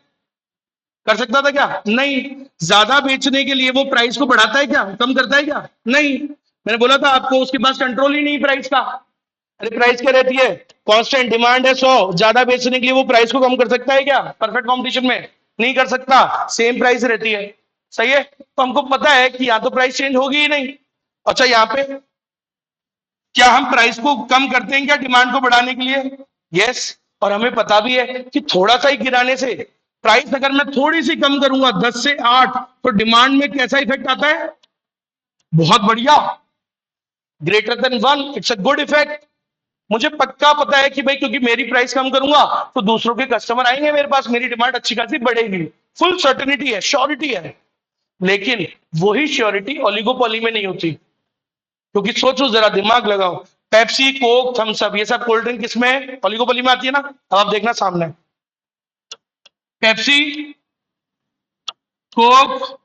कर सकता था क्या, नहीं। ज्यादा बेचने के लिए वो प्राइस को बढ़ाता है क्या, कम करता है क्या, नहीं। मैंने बोला था आपको उसके पास कंट्रोल ही नहीं प्राइस का। अरे प्राइस क्या रहती है, कांस्टेंट, डिमांड है 100, ज्यादा बेचने के लिए वो प्राइस को कम कर सकता है क्या, परफेक्ट कंपटीशन में नहीं कर सकता, सेम प्राइस रहती है, सही है। तो हमको पता है कि यहाँ तो प्राइस चेंज होगी ही नहीं। अच्छा, यहाँ पे क्या हम प्राइस को कम करते हैं क्या डिमांड को बढ़ाने के लिए, यस, और हमें पता भी है कि थोड़ा सा ही गिराने से, प्राइस अगर मैं थोड़ी सी कम करूंगा 10 से 8, तो डिमांड में कैसा इफेक्ट आता है? बहुत बढ़िया, greater than 1, it's a good effect. मुझे पक्का पता है कि भाई क्योंकि मेरी प्राइस कम करूंगा तो दूसरों के कस्टमर आएंगे मेरे पास, मेरी डिमांड अच्छी खासी बढ़ेगी। फुल सर्टेनिटी है, श्योरिटी है। लेकिन वही श्योरिटी ओलिगोपॉली में नहीं होती, क्योंकि सोचो जरा, दिमाग लगाओ, पेप्सी, कोक, थम्स अप, ये सब कोल्ड ड्रिंक किसमें ओलिगोपॉली में आती है ना? अब आप देखना सामने, पेप्सी, कोक,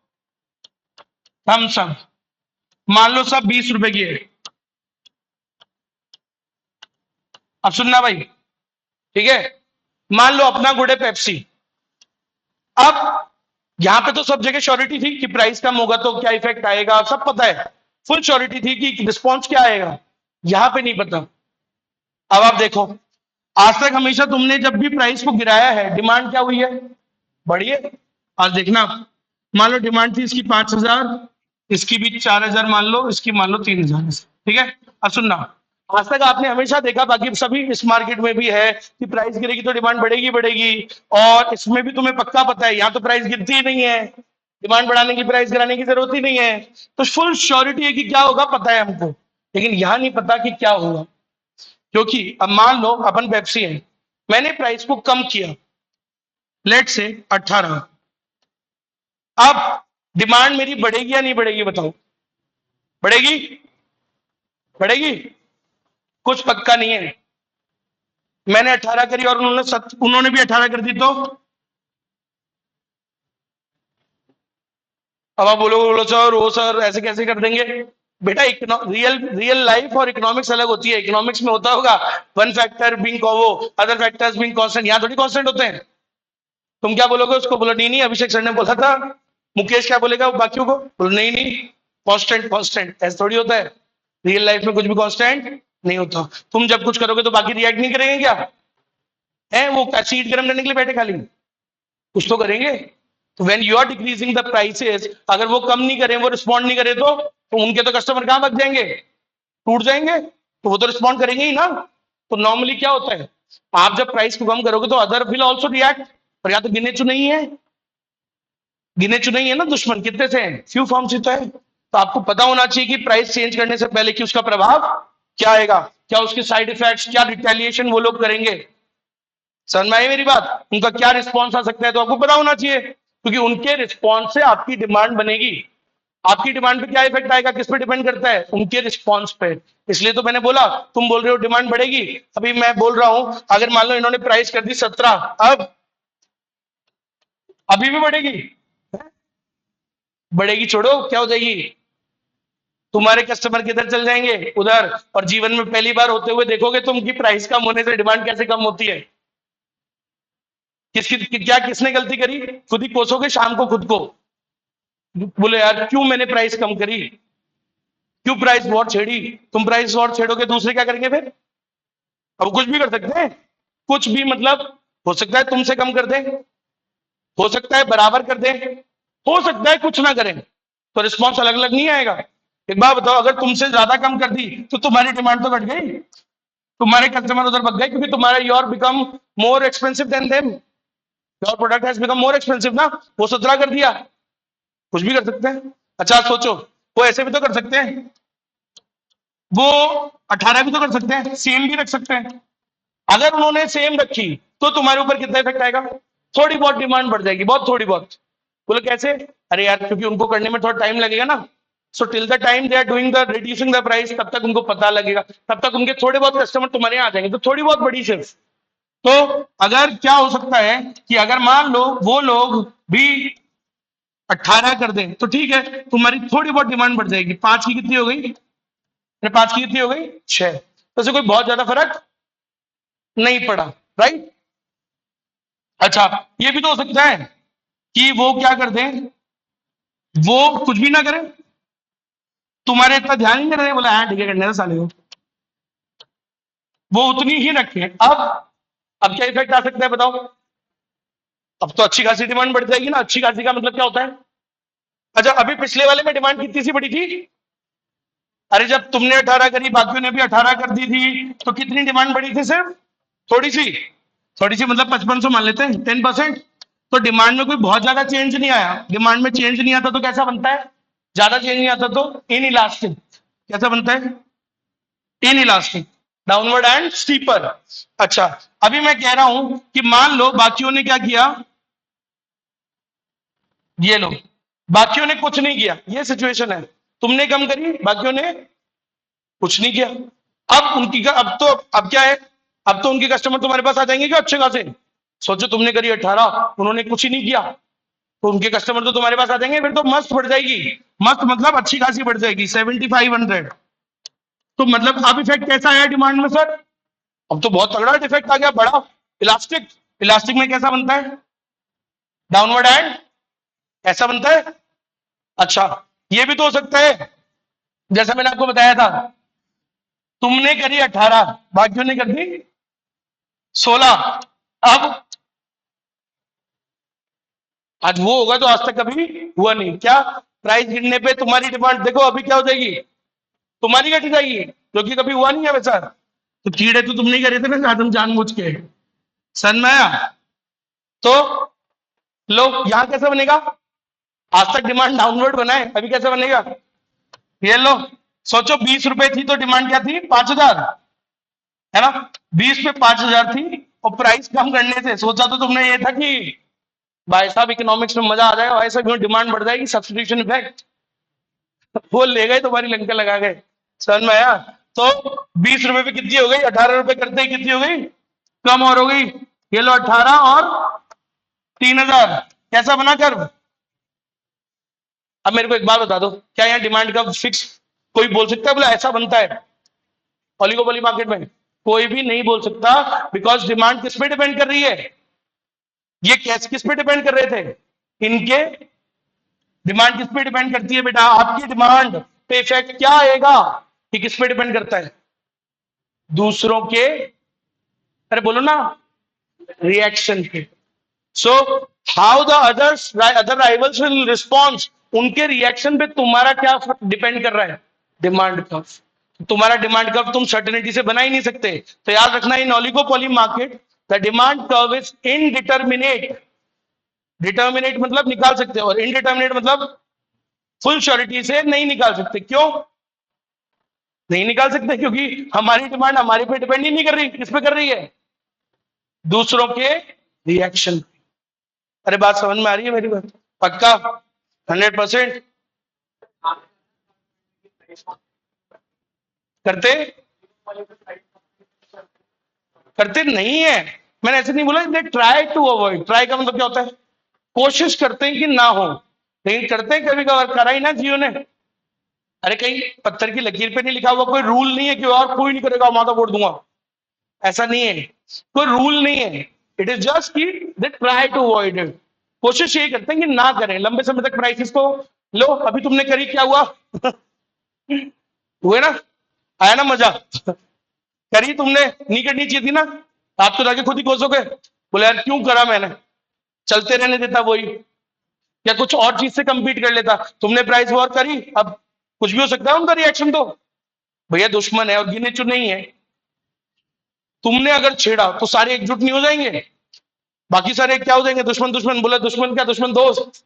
थम्स अप, मान लो सब 20 रुपए की है। अब सुनना भाई, ठीक है, मान लो अपना गुड है पेप्सी। अब यहां पे तो सब जगह श्योरिटी थी कि प्राइस कम होगा तो क्या इफेक्ट आएगा, सब पता है, फुल श्योरिटी थी कि रिस्पॉन्स क्या आएगा। यहां पे नहीं पता। अब आप देखो, आज तक हमेशा तुमने जब भी प्राइस को गिराया है, डिमांड क्या हुई है? बढ़ी है। आज देखना, मान लो डिमांड थी इसकी 5,000, इसकी भी 4,000 मान लो, इसकी मान लो 3,000, ठीक है। अब सुनना, आज तक आपने हमेशा देखा, बाकी सभी इस मार्केट में भी है कि प्राइस गिरेगी तो डिमांड बढ़ेगी बढ़ेगी, और इसमें भी तुम्हें पक्का पता है यहाँ तो प्राइस गिरती ही नहीं है, डिमांड बढ़ाने की, प्राइस गिराने की जरूरत ही नहीं है। तो फुल श्योरिटी है कि क्या होगा, पता है हमको, लेकिन यहां नहीं पता कि क्या होगा। क्योंकि अब मान लो अपन पेप्सी है, मैंने प्राइस को कम किया, लेट से 18, अब डिमांड मेरी बढ़ेगी या नहीं बढ़ेगी, बताओ? बढ़ेगी? बढ़ेगी? कुछ पक्का नहीं है। मैंने 18 करी और उन्होंने भी 18 कर दी, तो अब आप बोलो सर, वो सर ऐसे कैसे कर देंगे? बेटा, रियल रियल लाइफ और इकोनॉमिक्स अलग होती है। इकोनॉमिक्स में होता होगा वन फैक्टर बीइंग वो, अदर फैक्टर्स बीइंग कांस्टेंट, यहां थोड़ी कांस्टेंट होते हैं। तुम क्या बोलोगे उसको? बोलो नहीं नहीं, अभिषेक सर ने बोला था। मुकेश क्या बोलेगा बाकियों को? बोलो नहीं नहीं, कांस्टेंट कांस्टेंट, ऐसा थोड़ी होता है। रियल लाइफ में कुछ भी कांस्टेंट नहीं होता। तुम जब कुछ करोगे तो बाकी रिएक्ट नहीं करेंगे क्या? है वो क्या सीट गर्म करने के लिए बैठे खाली? कुछ तो करेंगे। तो when you are decreasing the prices, अगर वो कम नहीं करें, वो रिस्पॉन्ड नहीं करे, तो उनके तो कस्टमर कहां भाग जाएंगे? टूट जाएंगे। तो वो तो रिस्पॉन्ड करेंगे ही ना। तो नॉर्मली क्या होता है, आप जब प्राइस को कम करोगे तो अदर विल ऑल्सो रिएक्ट। और या तो गिने चुने ही है, गिने चुने ही है ना दुश्मन, कितने से हैं? फ्यू फॉर्म से तो है। तो आपको पता होना चाहिए कि प्राइस चेंज करने से पहले कि उसका प्रभाव क्या आएगा, क्या उसके साइड इफेक्ट्स, क्या रिटेलिएशन वो लोग करेंगे। समझ में आई मेरी बात? उनका क्या रिस्पॉन्स आ सकता है, तो आपको पता होना चाहिए, क्योंकि उनके रिस्पॉन्स से आपकी डिमांड बनेगी। आपकी डिमांड पे क्या इफेक्ट आएगा, किस पे डिपेंड करता है? उनके रिस्पॉन्स पे। इसलिए तो मैंने बोला, तुम बोल रहे हो डिमांड बढ़ेगी, अभी मैं बोल रहा हूं अगर मान लो इन्होंने प्राइस कर दी 17, अब अभी भी बढ़ेगी? बढ़ेगी छोड़ो, क्या हो जाएगी? तुम्हारे कस्टमर किधर चल जाएंगे? उधर। और जीवन में पहली बार होते हुए देखोगे तुम कि प्राइस कम होने से डिमांड कैसे कम होती है। क्या किसने गलती करी? खुद ही कोसोगे शाम को खुद को, बोले यार क्यों मैंने प्राइस कम करी, क्यों प्राइस वॉर छेड़ी। तुम प्राइस वॉर छेड़ोगे, दूसरे क्या करेंगे फिर? अब कुछ भी कर सकते हैं, कुछ भी, मतलब हो सकता है तुमसे कम कर दें, हो सकता है बराबर कर दें, हो सकता है कुछ ना करें। तो रिस्पॉन्स अलग अलग नहीं आएगा। एक बात बताओ, अगर तुमसे ज्यादा कम कर दी तो तुम्हारी डिमांड तो घट गई, तुम्हारे कस्टमर उधर भग गए, क्योंकि तुम्हारा your become more expensive than them, your product has become more expensive ना। वो 17 कर दिया, कुछ भी कर सकते हैं। अच्छा सोचो, वो ऐसे भी तो कर सकते हैं, वो 18 भी तो कर सकते हैं, सेम भी रख सकते हैं। अगर उन्होंने सेम रखी तो तुम्हारे ऊपर कितना इफेक्ट आएगा? थोड़ी बहुत डिमांड बढ़ जाएगी, बहुत थोड़ी बहुत। बोले कैसे? अरे यार क्योंकि उनको करने में थोड़ा टाइम लगेगा ना। So till the time they are doing the reducing the price, तब तक उनको पता लगेगा, तब तक उनके थोड़े बहुत कस्टमर तुम्हारे यहाँ आ जाएंगे, तो थोड़ी बहुत बड़ी सिर्फ। तो अगर क्या हो सकता है कि अगर मान लो वो लोग भी 18 कर दें तो ठीक है, तुम्हारी थोड़ी बहुत डिमांड बढ़ जाएगी। 5 की कितनी हो गई? अरे 5 की कितनी हो गई? 6। तो इससे कोई बहुत ज्यादा फर्क नहीं पड़ा, राइट। अच्छा, ये भी तो हो सकता है कि वो क्या कर दें, वो कुछ भी ना करें, तुम्हारे इतना ध्यान ही नहीं रहे, बोला हाँ ठीक है करने दो साले को, वो उतनी ही रखें। अब क्या इफेक्ट आ सकता है बताओ? अब तो अच्छी खासी डिमांड बढ़ जाएगी ना। अच्छी खासी का मतलब क्या होता है? अच्छा, अभी पिछले वाले में डिमांड कितनी सी बढ़ी थी? अरे जब तुमने 18 करी, बाकियों ने भी 18 कर दी थी, तो कितनी डिमांड बढ़ी थी सिर्फ? थोड़ी सी, थोड़ी सी मतलब 5500 मान लेते हैं, 10%। तो डिमांड में कोई बहुत ज्यादा चेंज नहीं आया, डिमांड में चेंज नहीं आता तो कैसा बनता है, ज्यादा चेंज नहीं आता तो इन इलास्टिक। कैसा बनता है, in elastic, downward and steeper. अच्छा, अभी मैं कह रहा हूं कि मान लो बाकियों ने क्या किया, ये लो, बाकियों ने कुछ नहीं किया, ये सिचुएशन है, तुमने कम करी, बाकियों ने कुछ नहीं किया। अब उनकी अब क्या है, अब तो उनके कस्टमर तुम्हारे पास आ जाएंगे क्या अच्छे खासे। सोचो तुमने करी 18, उन्होंने कुछ ही नहीं किया, तो उनके कस्टमर तो तुम्हारे पास आ जाएंगे, फिर तो मस्त बढ़ जाएगी। मस्त मतलब अच्छी खासी बढ़ जाएगी, 7500। तो मतलब अब इफेक्ट कैसा आया डिमांड में सर, अब तो बहुत तगड़ा इफेक्ट आ गया, बड़ा इलास्टिक। इलास्टिक में कैसा बनता है, डाउनवर्ड एंड ऐसा बनता है। अच्छा, ये भी तो हो सकता है, जैसा मैंने आपको बताया था, तुमने करी 18, बाकियों ने कर दी 16। अब आज वो होगा तो आज तक कभी हुआ नहीं, क्या, प्राइस गिरने पे तुम्हारी डिमांड देखो अभी क्या हो जाएगी, तुम्हारी घट जाएगी, क्योंकि कभी हुआ नहीं है वैसा। तो कीड़े तो तुमने करे थे ना साधन जानबूझ के, सन में आया। तो लो यहां कैसे बनेगा, आज तक डिमांड डाउनवर्ड बना है, अभी कैसे बनेगा, ये लो। सोचो 20 रुपए थी तो डिमांड क्या थी, 5000, है ना, 20 पे 5000 थी, और प्राइस कम करने से सोचा तो तुमने ये था कि भाई साहब इकोनॉमिक्स में मजा आ जाएगा, भाई साहब डिमांड बढ़ जाएगी, सब्स्टिट्यूशन इफेक्ट, वो ले गए तुम्हारी लंका लगा गए, समझ में आया। तो 20 रुपए पे कितनी हो गई, 18 रुपए करते ही कितनी हो गई, कम और हो गई, ये लो 18 और 3000, कैसा बना कर्व। अब मेरे को एक बात बता दो, क्या यहाँ डिमांड का फिक्स कोई बोल सकता है बोला ऐसा बनता है ऑलिगोपोली मार्केट में, कोई भी नहीं बोल सकता, बिकॉज डिमांड किस पे डिपेंड कर रही है, ये कैश किस पे डिपेंड कर रहे थे, इनके डिमांड किस पे डिपेंड करती है बेटा, आपकी डिमांड पे इफेक्ट क्या आएगा, ये किस पे डिपेंड करता है, दूसरों के, अरे बोलो ना, रिएक्शन पे। So how the others other rivals will response, उनके रिएक्शन पे तुम्हारा क्या डिपेंड कर रहा है, डिमांड कर्व। तुम्हारा डिमांड कर्व तुम सर्टेनिटी से बना ही नहीं सकते, तो याद रखना in oligopoly market the demand curve is indeterminate. Determinate मतलब निकाल सकते हो, और इनडिटर्मिनेट मतलब फुल श्योरिटी से नहीं निकाल सकते। क्यों नहीं निकाल सकते, क्योंकि हमारी डिमांड हमारे पे डिपेंड ही नहीं कर रही, किस पे कर रही है, दूसरों के रिएक्शन। अरे बात समझ में आ रही है मेरी बात, पक्का 100% करते, करते नहीं है, मैंने ऐसे नहीं बोला, they try to avoid, try का मतलब क्या होता है, कोशिश करते हैं कि ना हो, लेकिन करते हैं कभी कभार, करा ही ना जियो ने। अरे कहीं पत्थर की लकीर पे नहीं लिखा हुआ, कोई रूल नहीं है कि और कोई नहीं करेगा माता वोट दूंगा, ऐसा नहीं है, कोई रूल नहीं है, इट इज जस्ट कि they try to avoid it, कोशिश यही करते हैं कि ना करें लंबे समय तक प्राइसेस को। लो अभी तुमने करी, क्या हुआ हुए ना, आया ना मजा करी तुमने, नहीं करनी चाहिए थी ना, आप तो जाके खुद ही कोसोगे, बोले यार क्यों करा मैंने, चलते रहने देता वही, या कुछ और चीज से कंपीट कर लेता, तुमने प्राइस वॉर करी, अब कुछ भी हो सकता है उनका रिएक्शन, तो भैया दुश्मन है और गिने चुने ही है, तुमने अगर छेड़ा तो सारे एकजुट नहीं हो जाएंगे, बाकी सारे क्या हो जाएंगे, दुश्मन दुश्मन, बोला दुश्मन क्या, दुश्मन दोस्त,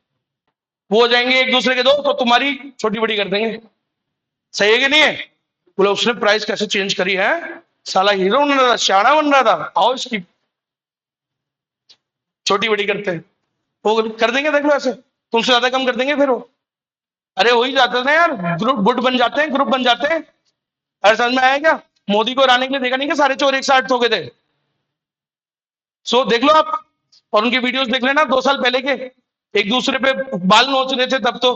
वो हो जाएंगे एक दूसरे के दोस्त, तो तुम्हारी छोटी बड़ी कर देंगे, सही है कि नहीं है। बोला उसने प्राइस कैसे चेंज करी है, साला हीरो बन रहा था, शाना बन रहा था, आओ इसकी छोटी बड़ी करते हैं, वो कर देंगे, देख लो ऐसे तुमसे ज्यादा कम कर देंगे फिर वो, अरे हो ही जाता है ना यार, ग्रुप गुट बन जाते हैं, ग्रुप बन जाते हैं। अरे समझ में आया क्या, मोदी को हराने के लिए देखा नहीं कि सारे चोर एक साथ ठोके थे, सो देख लो आप, और उनके वीडियोस देख लेना 2 साल पहले के, एक दूसरे पे बाल नोच रहे थे तब तो,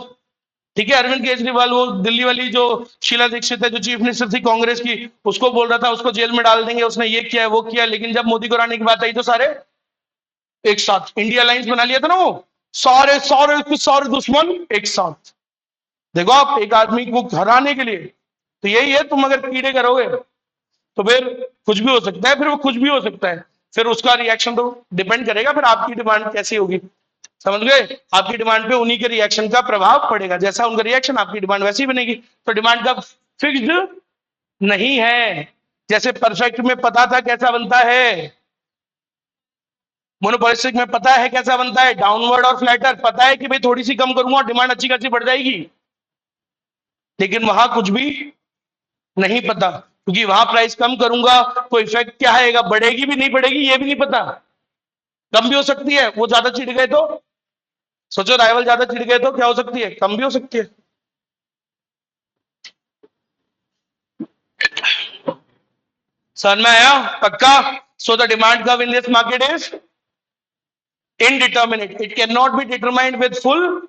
ठीक है, अरविंद केजरीवाल वो दिल्ली वाली जो शीला दीक्षित है जो चीफ मिनिस्टर थी कांग्रेस की, उसको बोल रहा था उसको जेल में डाल देंगे, उसने ये किया है वो किया, लेकिन जब मोदी को हराने की बात आई तो सारे एक साथ इंडिया अलायंस बना लिया था ना, वो सारे सारे सारे दुश्मन एक साथ। देखो आप एक आदमी को हराने के लिए, तो यही है, तुम अगर कीड़े करोगे तो फिर कुछ भी हो सकता है, फिर वो कुछ भी हो सकता है, फिर उसका रिएक्शन तो डिपेंड करेगा फिर आपकी डिमांड कैसी होगी, समझ गए, आपकी डिमांड पे उन्हीं के रिएक्शन का प्रभाव पड़ेगा, जैसा उनका रिएक्शन आपकी डिमांड वैसी बनेगी। तो डिमांड का फिक्स्ड नहीं है, जैसे परफेक्ट में पता था कैसा बनता है, मोनोपोलिस्टिक में पता है कैसा बनता है, डाउनवर्ड और फ्लैटर, पता है कि भाई थोड़ी सी कम करूंगा डिमांड अच्छी खासी बढ़ जाएगी, लेकिन वहां कुछ भी नहीं पता, क्योंकि वहां प्राइस कम करूंगा तो इफेक्ट क्या आएगा, बढ़ेगी भी नहीं बढ़ेगी ये भी नहीं पता, कम भी हो सकती है, वो ज्यादा चिढ़ गए तो सोचो, राइवल ज्यादा चिढ़ गए तो क्या हो सकती है, कम भी हो सकती है। समझ में आया, पक्का। So the demand curve in this market is indeterminate, it can not be determined with full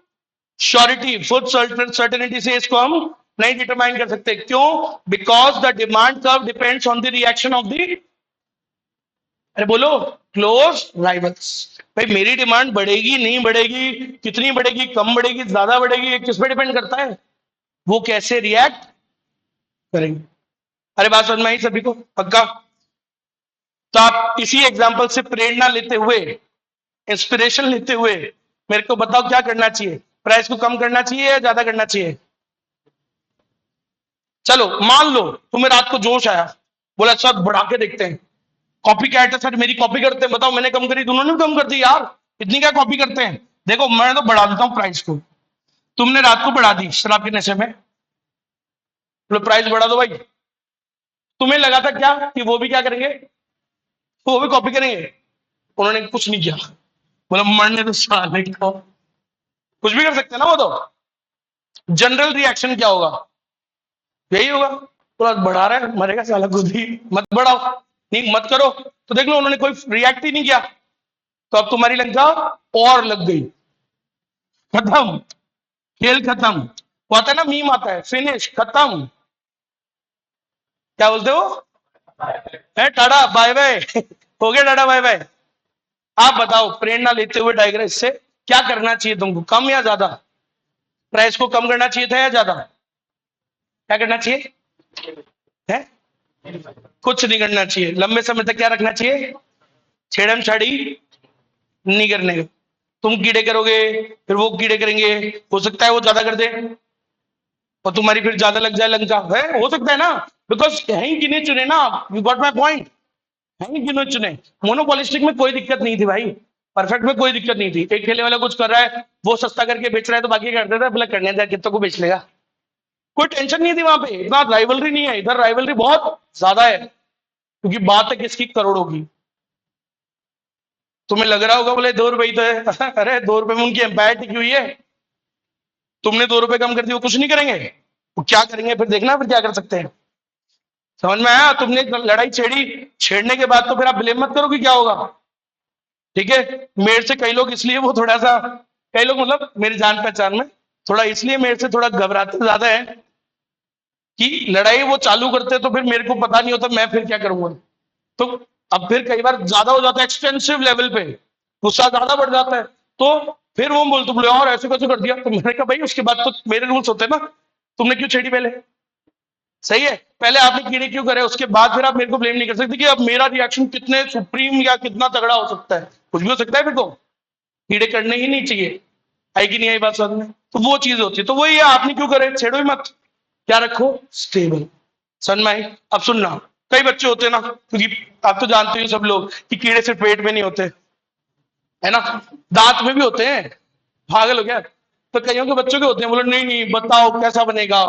surety, full certainty से इसको हम नहीं डिटरमाइन कर सकते, क्यों, because the demand curve depends on the reaction of the, अरे बोलो, क्लोज राइवल्स। भाई मेरी डिमांड बढ़ेगी नहीं बढ़ेगी, कितनी बढ़ेगी, कम बढ़ेगी, ज्यादा बढ़ेगी, ये किस पे डिपेंड करता है, वो कैसे रिएक्ट करेंगे। अरे बात समझ में आई सभी को, पक्का। तो आप इसी एग्जांपल से प्रेरणा लेते हुए, इंस्पिरेशन लेते हुए मेरे को बताओ क्या करना चाहिए, प्राइस को कम करना चाहिए या ज्यादा करना चाहिए। चलो मान लो तुम्हें रात को जोश आया, बोला सर बढ़ा के देखते हैं, कॉपी क्या है सर, मेरी कॉपी करते हैं, बताओ मैंने कम करी, दोनों ने कम कर दी यार, इतनी क्या कॉपी करते हैं, देखो मैं तो बढ़ा देता हूं प्राइस को, तुमने रात को बढ़ा दी शराब के नशे में, तो प्राइस बढ़ा दो भाई, तुम्हें लगा था क्या कि वो भी क्या करेंगे, वो भी कॉपी करेंगे, उन्होंने कुछ नहीं किया, बोला मरने तो साले को, कुछ भी कर सकते हैं ना वो तो, जनरल रिएक्शन क्या होगा, यही होगा, तो बढ़ा रहा है मरेगा साला खुद ही, मत बढ़ाओ, नहीं मत करो, तो देख लो उन्होंने कोई रिएक्ट ही नहीं किया, तो अब तुम्हारी लंका और लग गई, खत्म, खेल खत्म, वो आता है ना मीम आता है, फिनिश खत्म, क्या बोलते हो, है टाटा बाय बाय हो गया टाटा बाय बाय। आप बताओ प्रेरणा लेते हुए डायग्राम से क्या करना चाहिए तुमको, कम या ज्यादा, प्राइस को कम करना चाहिए था या ज्यादा, क्या करना चाहिए है, कुछ नहीं करना चाहिए, लंबे समय तक क्या रखना चाहिए, छेड़म छाड़ी नहीं करने का, तुम कीड़े करोगे फिर वो कीड़े करेंगे, हो सकता है वो ज्यादा कर दे और तुम्हारी फिर ज्यादा लग जाए लंका, है हो सकता है ना, बिकॉज यही गिने चुने ना, यू गॉट माई पॉइंट, यही गिने चुने, मोनोपोलिस्टिक में कोई दिक्कत नहीं थी भाई, परफेक्ट में कोई दिक्कत नहीं थी, एक ठेले वाला कुछ कर रहा है वो सस्ता करके बेच रहा है तो बाकी क्या करते थे, बोला करने दे कितनों को बेच लेगा, कोई टेंशन नहीं थी वहां पे, इतना राइवलरी नहीं है, इधर राइवलरी बहुत ज्यादा है, क्योंकि बात है किसकी, करोड़ों की। तुम्हें लग रहा होगा बोले 2 रुपए ही तो है अरे 2 रुपए में उनकी एम्पायर टिकी हुई है, तुमने 2 रुपए कम कर दिए, वो कुछ नहीं करेंगे, वो क्या करेंगे फिर देखना, फिर क्या कर सकते हैं, समझ में आया, तुमने लड़ाई छेड़ी, छेड़ने के बाद तो फिर आप ब्लेम मत करो कि क्या होगा, ठीक है, मेरे से कई लोग इसलिए वो थोड़ा सा, कई लोग मतलब मेरी जान पहचान में थोड़ा इसलिए मेरे से थोड़ा घबराते ज्यादा है कि लड़ाई वो चालू करते तो फिर मेरे को पता नहीं होता मैं फिर क्या करूंगा, तो अब फिर कई बार ज्यादा हो जाता है, एक्सटेंसिव लेवल पे गुस्सा ज्यादा बढ़ जाता है, तो फिर वो बोलते बोले और ऐसे कैसे कर दिया, तो मैंने कहा भाई उसके बाद तो मेरे रूल्स होते हैं ना, तुमने क्यों छेड़ी पहले, सही है, पहले आपने कीड़े क्यों करे, उसके बाद फिर आप मेरे को ब्लेम नहीं कर सकते कि अब मेरा रिएक्शन कितने सुप्रीम या कितना तगड़ा हो सकता है, कुछ भी हो सकता है, फिर तो कीड़े करने ही नहीं चाहिए, आई कि नहीं आई बात समझ में, तो वो चीज होती है, तो वही है, आपने क्यों करे, छेड़ो ही मत, क्या रखो स्टेबल, समझ में आई। अब सुनना, कई बच्चे होते हैं ना, क्योंकि आप तो जानते हो सब लोग कि कीड़े सिर्फ पेट में नहीं होते, है ना, दांत में भी होते हैं, पागल हो गया, तो कईयों के बच्चों के होते हैं, बोलो नहीं नहीं बताओ कैसा बनेगा,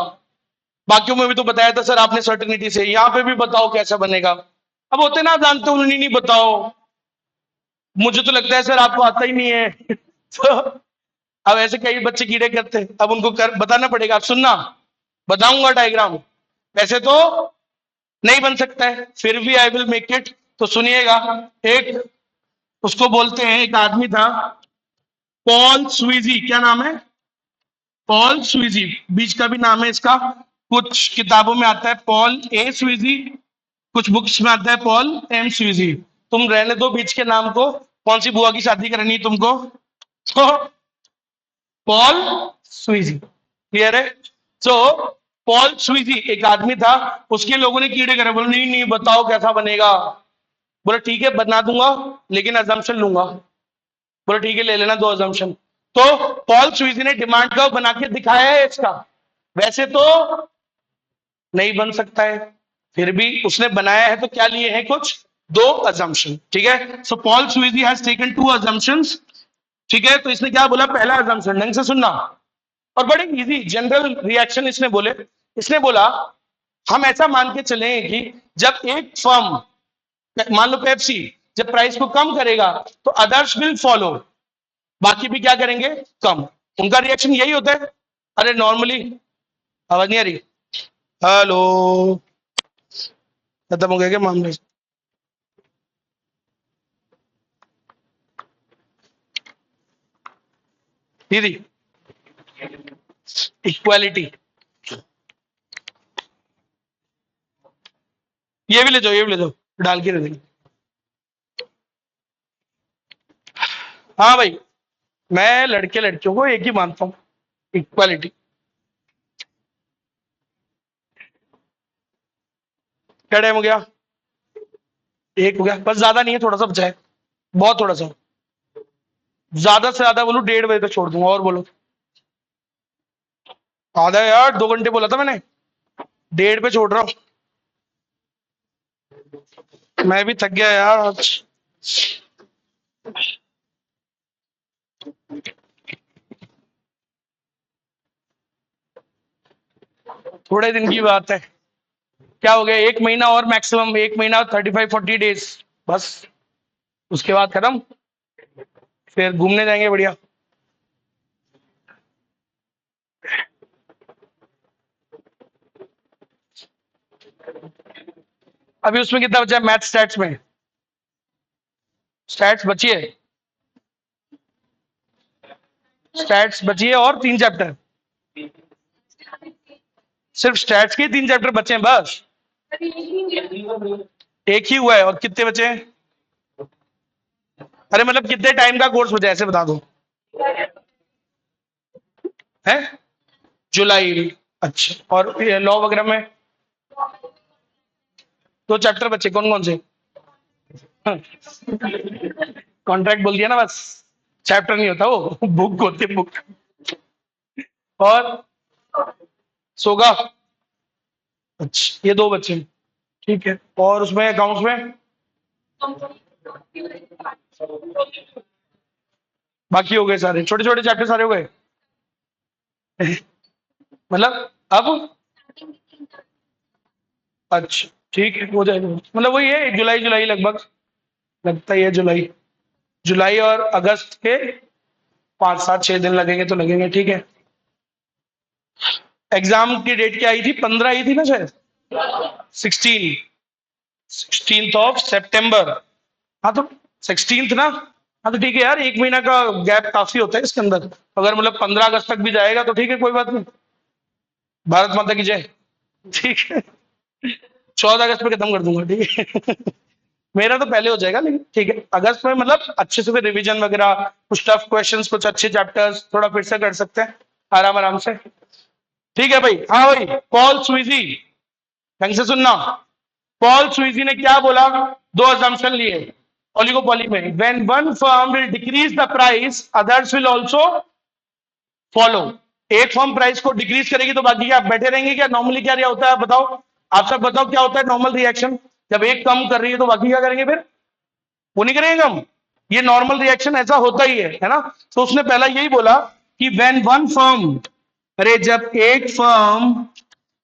बाकियों में भी तो बताया था सर आपने सर्टेनिटी से, यहाँ पे भी बताओ कैसा बनेगा, अब होते ना, आप जानते हो नहीं नहीं बताओ, मुझे तो लगता है सर आपको आता ही नहीं है तो अब ऐसे कई बच्चे कीड़े करते हैं, अब उनको कर बताना पड़ेगा, आप सुनना बताऊंगा डायग्राम, वैसे तो नहीं बन सकता है फिर भी आई विल मेक इट, तो सुनिएगा, एक उसको बोलते हैं, एक आदमी था पॉल स्वीजी, क्या नाम है, पॉल स्वीजी, बीच का भी नाम है इसका, कुछ किताबों में आता है पॉल ए स्वीजी, कुछ बुक्स में आता है पॉल एम स्वीजी, तुम रहने दो बीच के नाम को, कौन सी बुआ की शादी करनी है तुमको, तो पॉल स्वीजी, क्लियर है, सो पॉल स्वीजी एक आदमी था, उसके लोगों ने कीड़े करे, बोले नहीं नहीं बताओ कैसा बनेगा, बोले ठीक है बना दूंगा लेकिन अजम्पशन लूंगा, बोले ठीक है ले लेना 2 अजम्पशन, तो पॉल स्वीजी ने डिमांड कर्व बना के दिखाया है इसका, वैसे तो नहीं बन सकता है, फिर भी उसने बनाया है, तो क्या लिए हैं कुछ दो assumption, ठीक है। So Paul Sweezy has taken two assumptions, ठीक है। तो इसने क्या बोला, पहला assumption, ढंग से सुनना, और बड़े इजी जनरल रिएक्शन इसने बोले। इसने बोला हम ऐसा मान के चले कि जब एक फर्म, मान लो पेप्सी, जब प्राइस को कम करेगा तो अदर्स विल फॉलो, बाकी भी क्या करेंगे, कम। उनका रिएक्शन यही होता है। अरे नॉर्मली आवाज नहीं आ रही, हेलो, खत्म हो गया क्या मामला? दीदी इक्वालिटी, ये भी ले जाओ, ये भी ले जाओ, डाल के दे देंगे। हाँ भाई, मैं लड़के लड़कियों को एक ही मानता हूँ, इक्वालिटी। क्या टाइम हो गया? एक हो गया, बस ज्यादा नहीं है, थोड़ा सा बचा है, बहुत थोड़ा सा। ज्यादा से ज्यादा बोलूं 1:30 तक छोड़ दूंगा, और बोलो। आधा यार, 2 घंटे बोला था मैंने, 1:30 पे छोड़ रहा हूँ। मैं भी थक गया यार आज। थोड़े दिन की बात है, क्या हो गया, 1 महीना और, मैक्सिमम 1 महीना, 35-40 डेज, बस उसके बाद खत्म, फिर घूमने जाएंगे बढ़िया। अभी उसमें कितना बचा है मैथ स्टैट्स में? स्टैट्स बची है, स्टैट्स बची है और 3 चैप्टर, सिर्फ स्टैट्स के 3 चैप्टर बचे हैं बस। एक ही हुआ है, और कितने बचे हैं? अरे मतलब कितने टाइम का कोर्स बचा है, ऐसे बता दो। है जुलाई, अच्छा। और लॉ वगैरह में 2 चैप्टर बचे, कौन कौन से? कॉन्ट्रैक्ट बोल दिया ना बस, चैप्टर नहीं होता वो, बुक होती है, बुक। और सोगा, अच्छा, ये 2 बच्चे हैं, ठीक है। और उसमें अकाउंट्स में बाकी हो गए सारे, छोटे छोटे चैप्टर सारे हो गए। मतलब अब, अच्छा ठीक है, हो जाएगा, मतलब वही है, जुलाई जुलाई लगभग, लगता ही है जुलाई। जुलाई और अगस्त के 5-7-6 दिन लगेंगे तो लगेंगे, ठीक है। एग्जाम की डेट क्या आई थी, 15 आई थी ना शायद, 16 ऑफ सितंबर। हाँ तो 16 ना, हाँ तो ठीक है यार, 1 महीना का गैप काफी होता है इसके अंदर, अगर मतलब 15 अगस्त तक भी जाएगा तो ठीक है, कोई बात नहीं। भारत माता की जय, ठीक है। 14 अगस्त पे खत्म कर दूंगा, ठीक है। मेरा तो पहले हो जाएगा, लेकिन ठीक है, अगस्त में मतलब अच्छे से फिर रिवीजन वगैरह, कुछ टफ क्वेश्चंस, कुछ अच्छे चैप्टर्स थोड़ा फिर से कर सकते हैं आराम आराम से, ठीक है भाई। हाँ भाई, पॉल स्वीजी, ढंग से सुनना। पॉल स्वीजी ने क्या बोला, 2 assumption लिए ओलिगोपॉली में, when one firm will decrease the price others will also follow. एक फर्म प्राइस को डिक्रीज करेगी तो बाकी क्या बैठे रहेंगे क्या? नॉर्मली क्या होता है, आप बताओ, आप सब बताओ क्या होता है नॉर्मल रिएक्शन, जब एक कम कर रही है तो बाकी क्या करेंगे फिर? वो नहीं करेंगे हम, ये नॉर्मल रिएक्शन ऐसा होता ही है ना। तो उसने पहला यही बोला कि व्हेन वन फर्म, अरे जब एक फर्म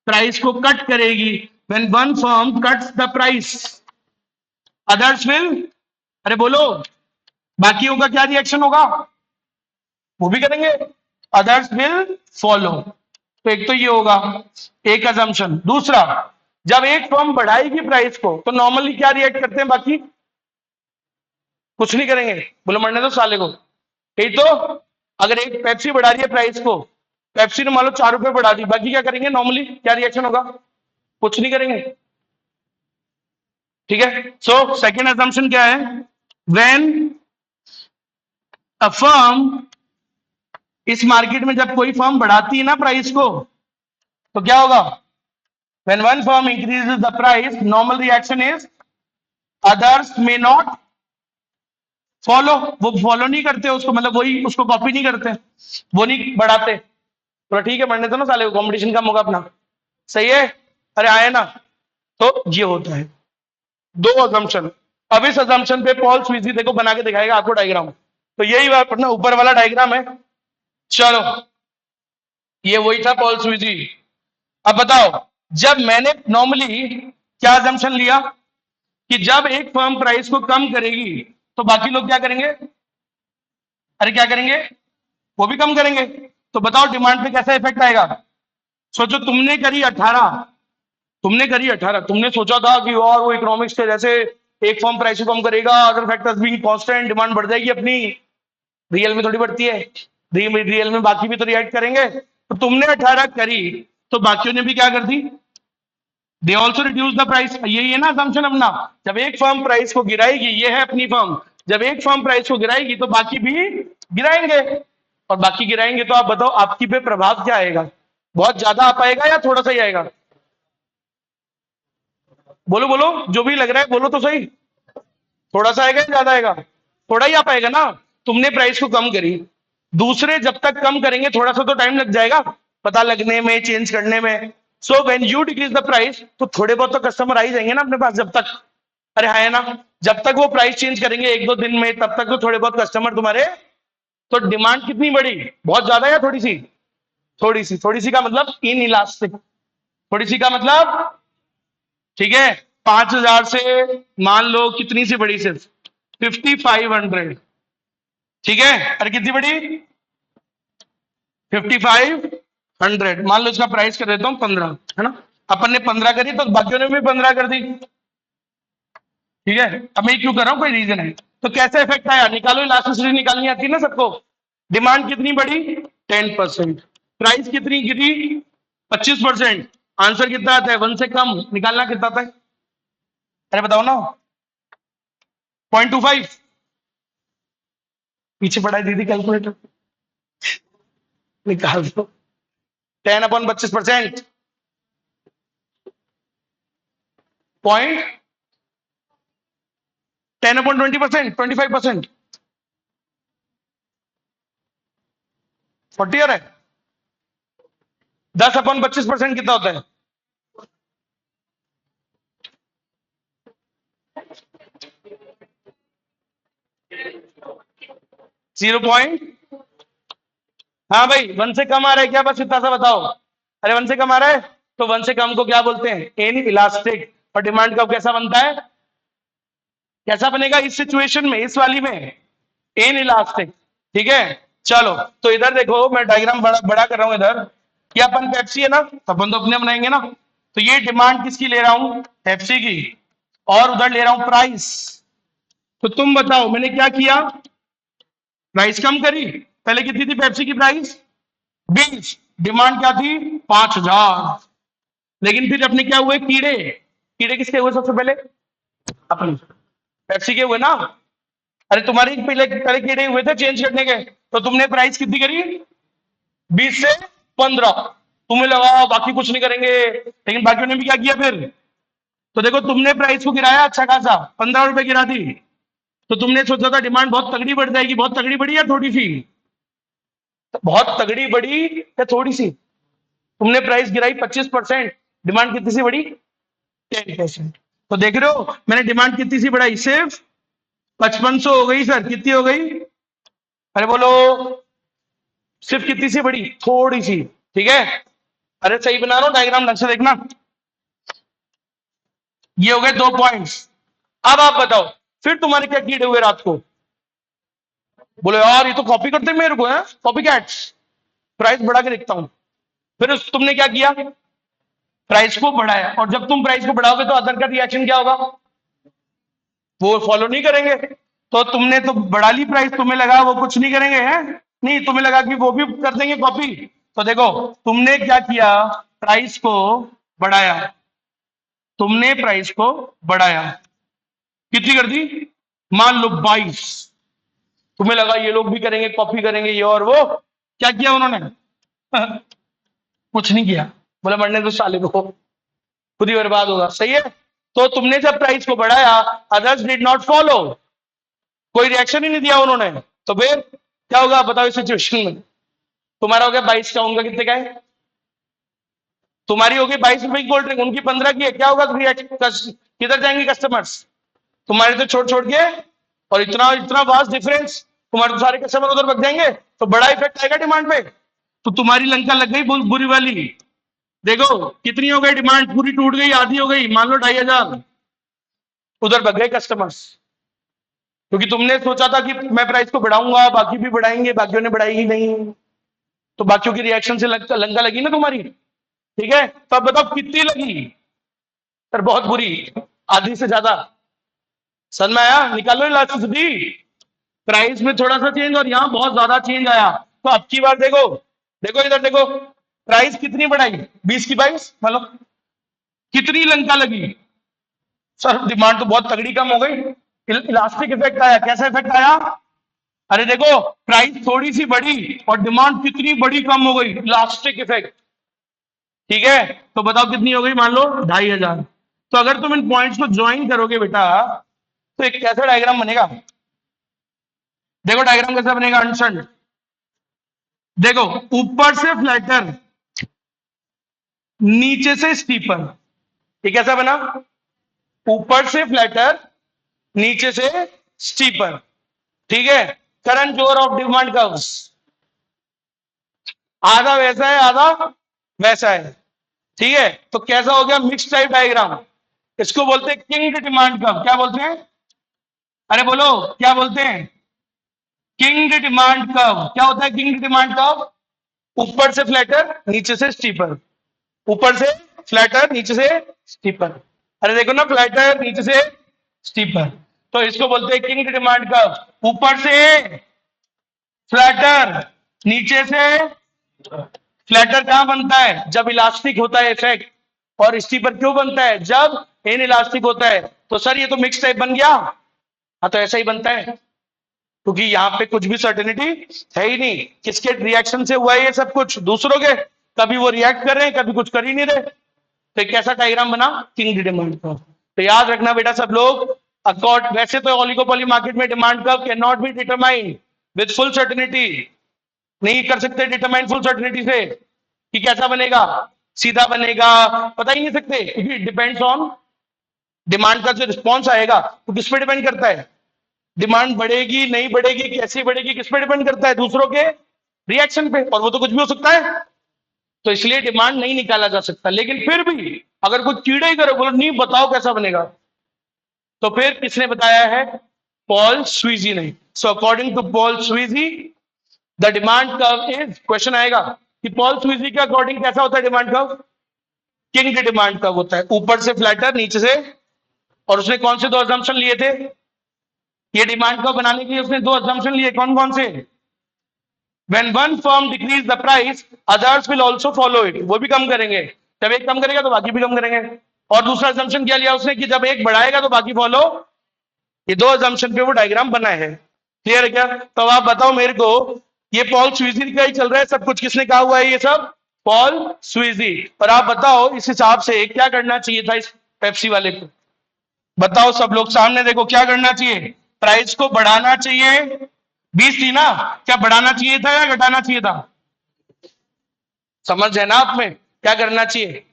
प्राइस को कट करेगी, when one firm cuts the price others will, अरे बोलो, बाकियों का क्या रिएक्शन होगा? वो भी करेंगे, अदर्स विल फॉलो। तो एक तो ये होगा, एक assumption। दूसरा, जब एक फर्म बढ़ाएगी प्राइस को तो नॉर्मली क्या रिएक्ट करते हैं बाकी? कुछ नहीं करेंगे, बोलो मरने दो साले को, यही तो। अगर एक पेप्सी बढ़ा रही है प्राइस को, पेप्सी ने मान लो 4 रुपए बढ़ा दी, बाकी क्या करेंगे? नॉर्मली क्या रिएक्शन होगा? कुछ नहीं करेंगे, ठीक है। सो सेकेंड assumption क्या है, व्हेन अ फर्म, इस मार्केट में जब कोई फर्म बढ़ाती है ना प्राइस को, तो क्या होगा? When one firm increases the price, normal reaction is others may not follow, वो फॉलो नहीं करते उसको, मतलब वही उसको कॉपी नहीं करते, वो नहीं बढ़ाते, तो ठीक है, बढ़ने दो ना साले को, कॉम्पिटिशन कम होगा अपना, सही है। अरे आए ना, तो ये होता है 2 assumption, अब इस assumption पे पॉल स्वीजी देखो बना के दिखाएगा आपको डायग्राम। तो यही अपना ऊपर वाला डायग्राम है। चलो, ये वही था पॉल स्वीजी। अब बताओ, जब मैंने नॉर्मली क्या assumption लिया कि जब एक फर्म प्राइस को कम करेगी तो बाकी लोग क्या करेंगे? अरे क्या करेंगे? वो भी कम करेंगे। तो बताओ डिमांड पे कैसा इफेक्ट आएगा? सोचो, तुमने करी 18, तुमने सोचा था कि और वो इकोनॉमिक्स के जैसे एक फर्म प्राइस को कम करेगा, other factors being constant, demand बढ़ जाएगी अपनी। रियल में थोड़ी बढ़ती है, रियल में बाकी भी तो रिएक्ट करेंगे। तो तुमने 18 करी तो बाकियों ने भी क्या कर दी? They also reduce the price. यही है ना assumption अपना। जब एक फर्म प्राइस को गिराएगी, ये है अपनी फर्म, जब एक फर्म प्राइस को गिराएगी तो बाकी भी गिराएंगे, और बाकी गिराएंगे तो आप बताओ आपकी पे प्रभाव क्या आएगा? बहुत ज्यादा आ पाएगा या थोड़ा सा ही आएगा? बोलो बोलो, जो भी लग रहा है बोलो तो सही। थोड़ा सा आएगा या ज्यादा आएगा? थोड़ा ही आ पाएगा ना। तुमने प्राइस को कम करी, दूसरे जब तक कम करेंगे थोड़ा सा तो टाइम लग जाएगा पता लगने में, चेंज करने में। So when you decrease the price तो थोड़े बहुत तो कस्टमर आ ही जाएंगे ना अपने पास जब तक। अरे है ना, जब तक वो प्राइस चेंज करेंगे एक दो दिन में, तब तक तो थोड़े बहुत कस्टमर तुम्हारे। तो डिमांड कितनी बढ़ी? बहुत ज्यादा या थोड़ी सी? थोड़ी सी का मतलब इन इलास्टिक। थोड़ी सी का मतलब, ठीक है, 5,000 से मान लो कितनी सी बड़ी, सिर्फ 5,500। ठीक है, अरे कितनी बड़ी? 5,500। मान लो इसका प्राइस कर देता हूं 15, है ना। अपन ने 15 करी तो बाकियों ने भी 15 कर दी। ठीक है, अब मैं क्यों कर रहा हूं, कोई रीजन है। तो कैसे इफेक्ट आया निकालो, इलास्टिसिटी निकालनी आती है ना सबको। डिमांड कितनी बढ़ी? 10%। प्राइस कितनी गिरी? 25%। आंसर कितना आता है? 1 से कम निकालना कितना आता है? अरे बताओ ना। 0.25। पीछे पड़ा है दीदी कैलकुलेटर, निकाल दो। 10/25%। पॉइंट 10/20%, 25%। 40 है। 10/25% कितना होता है? 0. हाँ भाई, 1 से कम आ रहा है क्या? बस इतना सा बताओ। अरे 1 से कम आ रहा है तो 1 से कम को क्या बोलते हैं? In elastic. और डिमांड कब कैसा बनता है? कैसा बनेगा इस सिचुएशन में, इस वाली में? In elastic. ठीक है, चलो तो इधर देखो, मैं डायग्राम बड़ा बड़ा कर रहा हूं इधर। कि अपन पेप्सी है ना, तो अपन तो अपने बनाएंगे ना। तो ये डिमांड किसकी ले रहा हूं? पेप्सी की। और उधर ले रहा हूं प्राइस। तो तुम बताओ मैंने क्या किया? प्राइस कम करी। पहले कितनी थी पेप्सी की प्राइस? 20। डिमांड क्या थी? 5,000। लेकिन फिर अपने क्या हुए? कीड़े। कीड़े किसके हुए सबसे पहले? अपने पेप्सी के हुए ना। अरे तुम्हारी पहले पहले कीड़े हुए थे चेंज करने के। तो तुमने प्राइस कितनी करी? 20 से 15। तुम्हें लगा बाकी कुछ नहीं करेंगे, लेकिन बाकियों ने भी क्या किया फिर? तो देखो, तुमने प्राइस को गिराया अच्छा खासा, 15 रुपए गिरा दी। तो तुमने सोचा था डिमांड बहुत तगड़ी बढ़ जाएगी, बहुत तगड़ी बढ़ी या थोड़ी सी? बहुत तगड़ी बढ़ी या थोड़ी सी? तुमने प्राइस गिराई 25%, डिमांड कितनी सी बढ़ी? 10%। तो देख रहे हो मैंने डिमांड कितनी सी बढ़ाई? सिर्फ 5500 हो गई सर। कितनी हो गई? अरे बोलो। सिर्फ कितनी सी बढ़ी? थोड़ी सी। ठीक है, अरे सही बना रहा हूं डायग्राम, ढंग से देखना। ये हो गए 2 पॉइंट्स। अब आप बताओ फिर तुम्हारे क्या कीड़े हुए रात को? बोलो यार ये तो कॉपी करते मेरे को है, कॉपी कैट्स। प्राइस बढ़ा के देखता हूं। फिर तुमने क्या किया? प्राइस को बढ़ाया। और जब तुम प्राइस को बढ़ाओगे तो अदर का रिएक्शन क्या होगा? वो फॉलो नहीं करेंगे। तो तुमने तो बढ़ा ली प्राइस, तुम्हें लगा वो कुछ नहीं करेंगे, हैं? नहीं, तुम्हें लगा कि वो भी कर देंगे कॉपी। तो देखो, तुमने क्या किया? प्राइस को बढ़ाया। तुमने प्राइस को बढ़ाया, कितनी कर दी? मान लो 22। तुम्हें लगा ये लोग भी करेंगे, कॉपी करेंगे ये और वो। क्या किया उन्होंने? कुछ नहीं किया। बोला मरने दो साले को, खुद ही बर्बाद होगा। सही है। तो तुमने जब प्राइस को बढ़ाया, अदर्स डिड नॉट फॉलो, कोई रिएक्शन ही नहीं दिया उन्होंने। तो फिर क्या होगा बताओ इस सिचुएशन में? तुम्हारा हो गया 22 का, उनका कितने का है? तुम्हारी होगी 22 रुपए की कोल्ड ड्रिंक, उनकी 15 की है। क्या होगा? किधर जाएंगे कस्टमर्स? तुम्हारे तो छोड़ छोड़ के, और इतना इतना वास्ट डिफरेंस, तुम्हारे तो सारे कस्टमर उधर भाग जाएंगे, तो बड़ा इफेक्ट आएगा डिमांड पे। तो तुम्हारी लंका लग गई बुरी वाली। देखो कितनी हो गई डिमांड, पूरी टूट गई, आधी हो गई, मान लो 2,500, उधर भाग गए कस्टमर्स, क्योंकि तुमने सोचा था कि मैं प्राइस को बढ़ाऊंगा, बाकी भी बढ़ाएंगे, बाकियों ने बढ़ाई ही नहीं, तो बाकियों की रिएक्शन से लंका लगी ना तुम्हारी। ठीक है, तो अब बताओ कितनी लगी? सर बहुत बुरी, आधी से ज्यादा। समझ में आया? निकालो इलास्टिसिटी। प्राइस में थोड़ा सा चेंज और यहां बहुत ज्यादा चेंज आया, तो अब की बार देखो, देखो इधर देखो, प्राइस कितनी बढ़ाई, 20 की 22, मतलब कितनी लंका लगी? सर डिमांड तो बहुत तगड़ी कम हो गई, इलास्टिक इफेक्ट आया। कैसा इफेक्ट आया? अरे देखो प्राइस थोड़ी सी बढ़ी और डिमांड कितनी बड़ी कम हो गई, इलास्टिक इफेक्ट। ठीक है, तो बताओ कितनी हो गई, मान लो 2,500। तो अगर तुम इन पॉइंट्स को ज्वाइन करोगे बेटा, तो एक कैसा डायग्राम बनेगा? देखो डायग्राम कैसा बनेगा, अंडरस्टैंड। देखो ऊपर से फ्लैटर, नीचे से स्टीपर, ये कैसा बना? ऊपर से फ्लैटर, नीचे से स्टीपर। ठीक है, करंट जोर ऑफ डिमांड कर्व्स, आधा वैसा है आधा वैसा है। ठीक है, तो कैसा हो गया, मिक्स टाइप डायग्राम। इसको बोलते हैं किंग डिमांड कर्व। क्या बोलते हैं? अरे बोलो क्या बोलते हैं? King demand curve. क्या होता है किंग डिमांड कर्व? ऊपर से फ्लैटर, नीचे से स्टीपर, ऊपर से फ्लैटर, नीचे से स्टीपर। अरे देखो ना, फ्लैटर नीचे से स्टीपर, तो इसको बोलते हैं किंग डिमांड कर्व। ऊपर से फ्लैटर, नीचे से, फ्लैटर कहां बनता है? जब इलास्टिक होता है इफेक्ट। और स्टीपर क्यों बनता है? जब इन इलास्टिक होता है। तो सर ये तो मिक्स टाइप बन गया। हाँ तो ऐसा ही बनता है, क्योंकि यहाँ पे कुछ भी सर्टेनिटी है ही नहीं, किसके रिएक्शन से हुआ है ये सब कुछ? दूसरों के। कभी वो रिएक्ट कर रहे हैं, कभी कुछ कर ही नहीं रहे। तो एक कैसा डायग्राम बना, किंग डिमांड कर्व। तो याद रखना बेटा सब लोग, अकॉर्ड वैसे तो ओलिगोपोली मार्केट में demand curve can not be determined with full certainty, नहीं कर सकते डिटरमाइन फुल सर्टेनिटी से कि कैसा बनेगा, सीधा बनेगा, पता ही नहीं सकते, क्योंकि डिपेंड्स ऑन डिमांड का जो रिस्पॉन्स आएगा वो किस पे डिपेंड करता है? डिमांड बढ़ेगी नहीं बढ़ेगी, कैसी बढ़ेगी, किस पे डिपेंड करता है? दूसरों के रिएक्शन पे, और वो तो कुछ भी हो सकता है। तो इसलिए डिमांड नहीं निकाला जा सकता। लेकिन फिर भी अगर कोई कीड़े ही करे, बोलो नहीं बताओ कैसा बनेगा, तो फिर किसने बताया है? पॉल स्वीजी ने। So according to Paul Sweezy the demand curve is, question आएगा कि पॉल स्वीजी के अकॉर्डिंग कैसा होता है demand curve? Kinked demand curve होता है, ऊपर से फ्लैटर, नीचे से। और उसने कौन से दो अजम्पशन लिए थे? ये डिमांड कर्व बनाने के लिए उसने दो अजम्पशन लिए, कौन कौन से? When one firm decrease the price, others will also follow it. वो भी कम करेंगे, जब एक कम करेगा तो बाकी भी कम करेंगे। और दूसरा assumption क्या लिया उसने कि जब एक बढ़ाएगा तो बाकी फॉलो। ये दो assumption पे वो डायग्राम बनाए हैं। क्लियर है क्या? तो आप बताओ मेरे को, ये पॉल स्वीजी का ही चल रहा है सब कुछ, किसने कहा हुआ है ये सब? पॉल स्वीजी। और आप बताओ इस हिसाब से क्या करना चाहिए था इस पेप्सी वाले को? बताओ सब लोग सामने देखो, क्या करना चाहिए? प्राइस को बढ़ाना चाहिए, 20 थी ना, क्या बढ़ाना चाहिए था या घटाना चाहिए था? समझ है ना आप में, क्या करना चाहिए?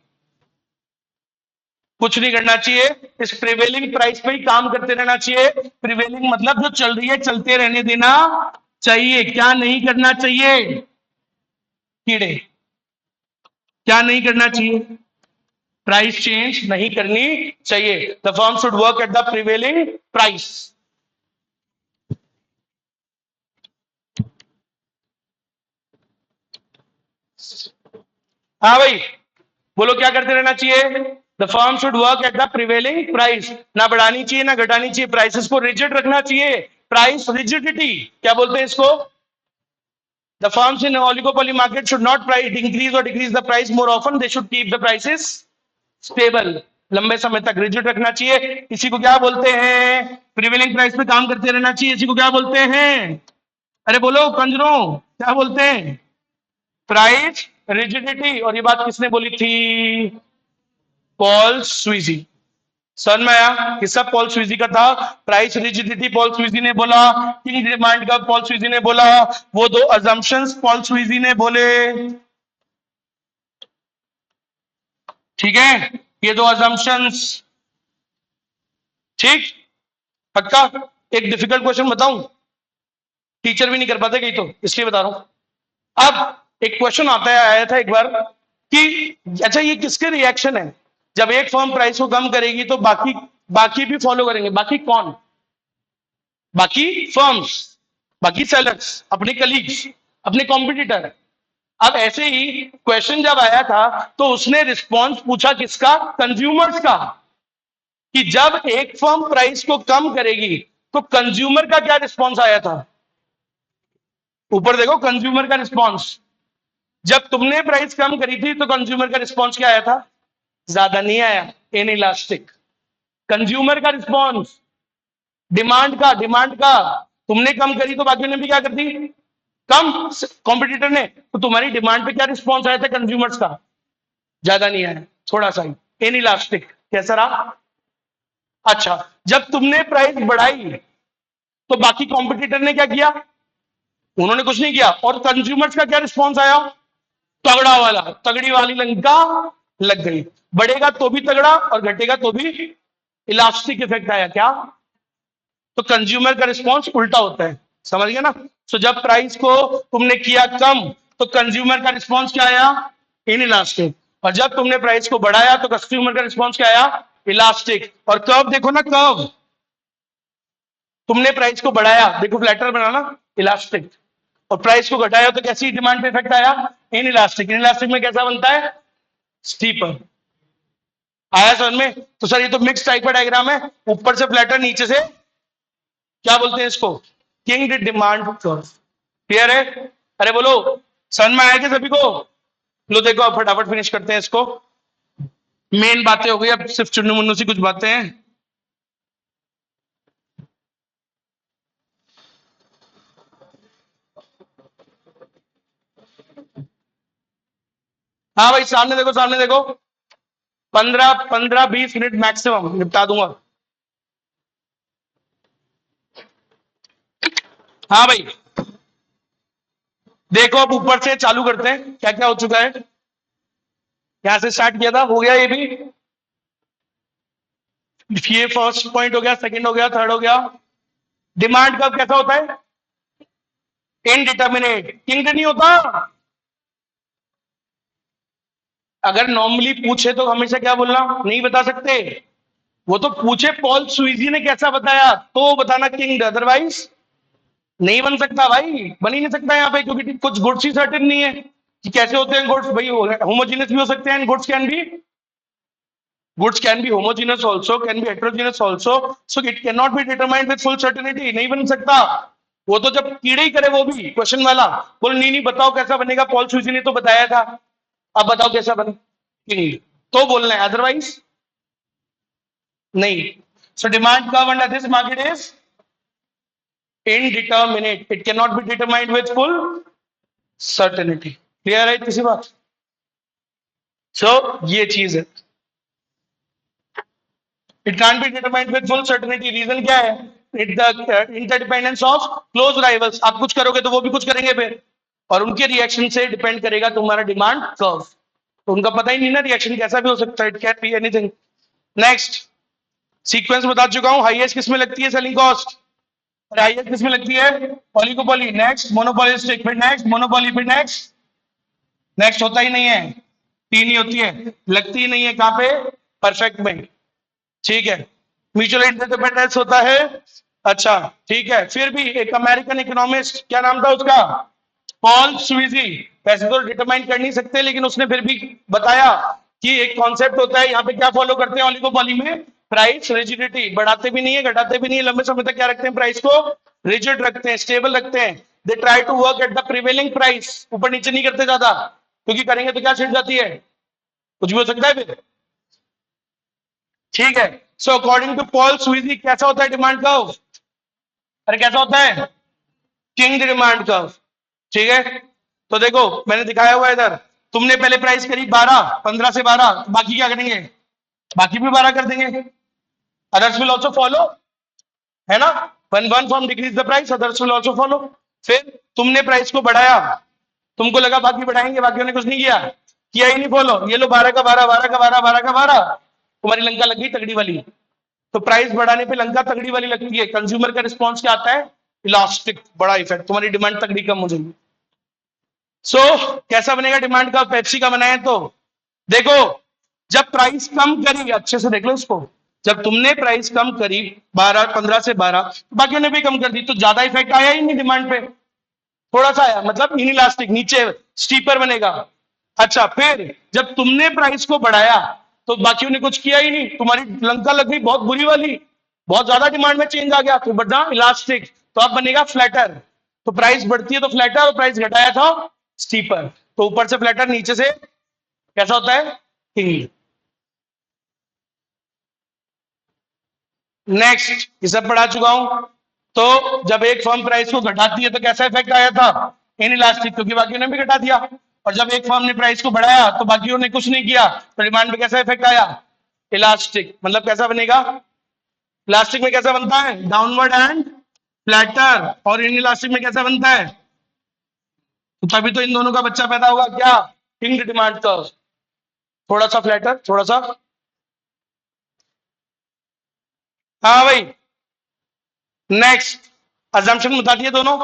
कुछ नहीं करना चाहिए, इस प्रिवेलिंग प्राइस पे ही काम करते रहना चाहिए। प्रिवेलिंग मतलब जो चल रही है चलते रहने देना चाहिए। क्या नहीं करना चाहिए कीड़े? क्या नहीं करना चाहिए? प्राइस चेंज नहीं करनी चाहिए। The firm should work at the prevailing price. हाँ भाई बोलो, क्या करते रहना चाहिए? The firm should work at the prevailing price, ना बढ़ानी चाहिए ना घटानी चाहिए, प्राइसेस को रिजिड रखना चाहिए। प्राइस रिजिडिटी क्या बोलते हैं इसको? The firms in oligopoly market should not price increase और decrease the price more often, they should keep the prices stable. लंबे समय तक रिजिड रखना चाहिए। इसी को क्या बोलते हैं? प्रिवेलिंग प्राइस पे काम करते रहना चाहिए। इसी को क्या बोलते हैं? अरे बोलो कंजरों, क्या बोलते हैं? Price rigidity. और ये बात किसने बोली थी? पॉल स्वीजी। समझ में आया? ये सब पॉल स्वीजी का था। प्राइस रिजिडिटी पॉल स्वीजी ने बोला, किंग डिमांड का पॉल स्वीजी ने बोला, वो दो अजम्पशंस पॉल स्वीजी ने बोले। ठीक है, ये दो अजम्पशंस। ठीक, पक्का? एक डिफिकल्ट क्वेश्चन बताऊं, टीचर भी नहीं कर पाते कहीं, तो इसलिए बता रहा हूं। अब एक क्वेश्चन आता है, आया था एक बार कि अच्छा ये किसके रिएक्शन है, जब एक फर्म प्राइस को कम करेगी तो बाकी बाकी भी फॉलो करेंगे। बाकी कौन? बाकी फर्म्स, बाकी सेलर्स, अपने कलीग्स, अपने कॉम्पिटिटर। अब ऐसे ही क्वेश्चन जब आया था तो उसने रिस्पॉन्स पूछा किसका? कंज्यूमर्स का, कि जब एक फर्म प्राइस को कम करेगी तो कंज्यूमर का क्या रिस्पॉन्स आया था। ऊपर देखो कंज्यूमर का रिस्पॉन्स, जब तुमने प्राइस कम करी थी तो कंज्यूमर का रिस्पॉन्स क्या आया था? ज्यादा नहीं आया, इनइलास्टिक। कंज्यूमर का रिस्पॉन्स, डिमांड का तुमने कम करी तो बाकियों ने भी क्या कर दी? कम। कॉम्पिटिटर ने, तो तुम्हारी डिमांड पे क्या रिस्पॉन्स आया था कंज्यूमर्स का? ज्यादा नहीं आया, थोड़ा सा ही, इनइलास्टिक। कैसा रहा? अच्छा, जब तुमने प्राइस बढ़ाई तो बाकी कॉम्पिटिटर ने क्या किया? उन्होंने कुछ नहीं किया। और कंज्यूमर्स का क्या रिस्पॉन्स आया? तगड़ा वाला, तगड़ी वाली लंका लग गई। बढ़ेगा तो भी तगड़ा और घटेगा तो भी इलास्टिक इफेक्ट आया। क्या? तो कंज्यूमर का रिस्पॉन्स उल्टा होता है, समझ गया ना? तो जब प्राइस को तुमने किया कम तो कंज्यूमर का रिस्पॉन्स क्या आया? In elastic. और जब तुमने प्राइस को बढ़ाया तो कंज्यूमर का रिस्पॉन्स क्या आया? इलास्टिक। और कर्व देखो ना, कर्व, तुमने प्राइस को बढ़ाया, देखो फ्लैटर बनाना, इलास्टिक। और प्राइस को घटाया तो कैसी डिमांड पे इफेक्ट आया? In elastic. इन इलास्टिक में कैसा बनता है? स्टीपर। आया समझ में? तो सर ये तो मिक्स टाइप का डायग्राम है, ऊपर से फ्लैटर, नीचे से क्या बोलते हैं इसको? King demand curve. क्लियर है? अरे बोलो, समझ में आया क्या सभी को? लो देखो, अब फटाफट फिनिश करते हैं इसको। मेन बातें हो गई, अब सिर्फ चुन्नू मुन्नू सी कुछ बातें हैं। हाँ भाई, सामने देखो, सामने देखो। 15-20 मिनट मैक्सिमम निपटा दूंगा। हाँ भाई, देखो अब ऊपर से चालू करते हैं, क्या क्या हो चुका है। यहां से स्टार्ट किया था, हो गया ये भी। ये फर्स्ट पॉइंट हो गया, सेकंड हो गया, थर्ड हो गया। डिमांड कर्व कैसा होता है? इनडिटर्मिनेट, किंग नहीं होता। अगर नॉर्मली पूछे तो हमेशा क्या बोलना? नहीं बता सकते। वो तो पूछे पॉल स्वीजी ने कैसा बताया तो बताना किंग, अदरवाइज नहीं बन सकता भाई, बन ही नहीं सकता यहाँ पे, क्योंकि कुछ गुड्स ही सर्टेन नहीं है कि कैसे होते हैं गुड्स भाई। होमोजीनियस भी हो सकते हैं, goods can be homogeneous also, can be heterogeneous also, so it can not be determined with full certainty, नहीं बन सकता। वो तो जब कीड़े ही करे, वो भी क्वेश्चन वाला बोल, नहीं नहीं बताओ कैसा बनेगा, पॉल स्वीजी ने तो बताया था, अब बताओ कैसा बने, तो बोलना है, अदरवाइज नहीं। So demand curve under this market is indeterminate, it cannot be determined with full certainty. Clear है किसी बात? सो ये चीज है, it can't be determined with full certainty। Reason क्या है? Interdependence of close rivals. आप कुछ करोगे तो वो भी कुछ करेंगे फिर, और उनके रिएक्शन से डिपेंड करेगा तुम्हारा डिमांड कर्व। तो उनका पता ही नहीं ना, रिएक्शन कैसा भी हो सकता है, it can be anything. Next sequence बता चुका हूं, हाईएस्ट किस में लगती है सेलिंग कॉस्ट, हाईएस्ट किस में लगती है? ओलिगोपोली, नेक्स्ट मोनोपोलिस्टिक, फिर नेक्स्ट मोनोपोली, फिर नेक्स्ट नेक्स्ट होता ही नहीं है, तीन ही होती है, लगती ही नहीं है। कहां पे? परफेक्ट में। ठीक है, म्यूचुअल इंटरडिपेंडेंस होता है। अच्छा ठीक है, फिर भी एक अमेरिकन इकोनॉमिस्ट, क्या नाम था उसका? पॉल स्वीजी। वैसे तो डिटरमाइन कर नहीं सकते, लेकिन उसने फिर भी बताया कि एक कॉन्सेप्ट होता है, यहाँ पे क्या फॉलो करते हैं ओलिगोपोली में? प्राइस रिजिडिटी, बढ़ाते भी नहीं है घटाते भी नहीं है, लंबे समय तक क्या रखते हैं? प्राइस को रिजिड रखते हैं, स्टेबल रखते हैं। They try to work at the prevailing price, ऊपर नीचे नहीं करते ज्यादा, क्योंकि करेंगे तो क्या छिड़ जाती है, कुछ भी हो सकता है फिर। ठीक है, सो अकॉर्डिंग टू पॉल स्वीजी कैसा होता है डिमांड कर्व? अरे कैसा होता है? King demand curve. ठीक है, तो देखो मैंने दिखाया हुआ है इधर, तुमने पहले प्राइस करी 12, 15 से 12, बाकी क्या करेंगे? बाकी भी 12 कर देंगे, अदर्स विल ऑल्सो फॉलो, है ना? One one form decrease the price, others will also follow. फिर तुमने प्राइस को बढ़ाया, तुमको लगा बाकी बढ़ाएंगे, बाकियों ने कुछ नहीं किया ही नहीं फॉलो। ये लो 12 का 12, 12 का 12, 12 का 12, तुम्हारी लंका लग गई तगड़ी वाली। तो प्राइस बढ़ाने पे लंका तगड़ी वाली लगती है, कंज्यूमर का रिस्पॉन्स क्या आता है, इलास्टिक, बड़ा इफेक्ट, तुम्हारी डिमांड तगड़ी कम हो जाएगी। सो कैसा बनेगा डिमांड का, पेप्सी का बनाए तो देखो, जब प्राइस कम करी, अच्छे से देख लो इसको, जब तुमने प्राइस कम करी 15 से 12, तो बाकियों ने भी कम कर दी, तो ज्यादा इफेक्ट आया ही नहीं डिमांड पे, थोड़ा सा आया, मतलब इनइलास्टिक, नीचे स्टीपर बनेगा। अच्छा, फिर जब तुमने प्राइस को बढ़ाया तो बाकियों ने कुछ किया ही नहीं, तुम्हारी लंका लग गई बहुत बुरी वाली, बहुत ज्यादा डिमांड में चेंज आ गया, तो बढ़ना इलास्टिक, तो अब बनेगा फ्लैटर। तो प्राइस बढ़ती है तो फ्लैटर, और प्राइस घटाया था स्टीपर, तो ऊपर से फ्लैटर, नीचे से कैसा होता है, हिल। नेक्स्ट, ये सब पढ़ा चुका हूं। तो जब एक फर्म प्राइस को घटाती है तो कैसा इफेक्ट आया था, इनइलास्टिक, क्योंकि बाकियों ने भी घटा दिया। और जब एक फर्म ने प्राइस को बढ़ाया तो बाकियों ने कुछ नहीं किया, तो डिमांड पे कैसा इफेक्ट आया, इलास्टिक। मतलब कैसा बनेगा, इलास्टिक में कैसा बनता है, डाउनवर्ड एंड फ्लैटर, और इनइलास्टिक में कैसा बनता है, तो तभी तो इन दोनों का बच्चा पैदा होगा, क्या, हिंग्ड डिमांड कर्व, थोड़ा सा फ्लैटर, थोड़ा सा, हाँ भाई। नेक्स्ट, अजम्पशन बता दिए दोनों,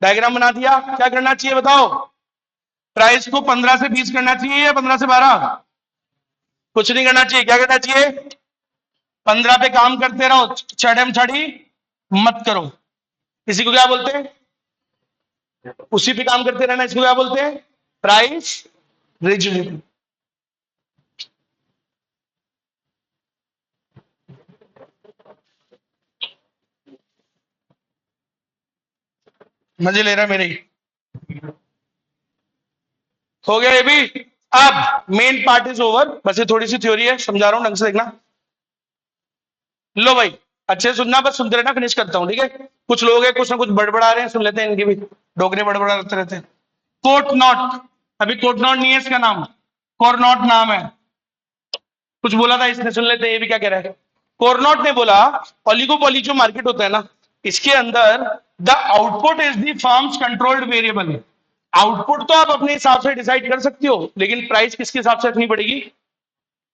डायग्राम बना दिया, क्या करना चाहिए बताओ, प्राइस को 15 से 20 करना चाहिए या 15 से 12, कुछ नहीं करना चाहिए, क्या करना चाहिए, 15 पे काम करते रहो, छड़म छड़ी मत करो। इसी को क्या बोलते हैं, उसी पे काम करते रहना, इसको क्या बोलते हैं, प्राइस रिजिडिटी। मजे ले रहा है मेरे ही, हो गया ये भी। अब मेन पार्ट इज ओवर, बस ये थोड़ी सी थ्योरी है, समझा रहा हूं ढंग से देखना। लो भाई, अच्छे से सुनना, बस सुनते रहना, फिनिश करता हूं, ठीक है। कुछ लोग हैं, कुछ ना कुछ बड़बड़ा रहे हैं, सुन लेते हैं इनकी भी, डोगरे बड़बड़ा करते रहते हैं। कोट नॉट, अभी कोट नॉट नहीं है इसका नाम, कोरनॉट नाम है, कुछ बोला था इसने, सुन लेते हैं ये भी क्या कह रहा है। कोरनॉट ने बोला, ओलिगोपोली जो मार्केट होता है ना, इसके अंदर the output is the firms controlled variable. Output तो आप अपने हिसाब से डिसाइड कर सकते हो, लेकिन प्राइस किसके हिसाब से रखनी पड़ेगी,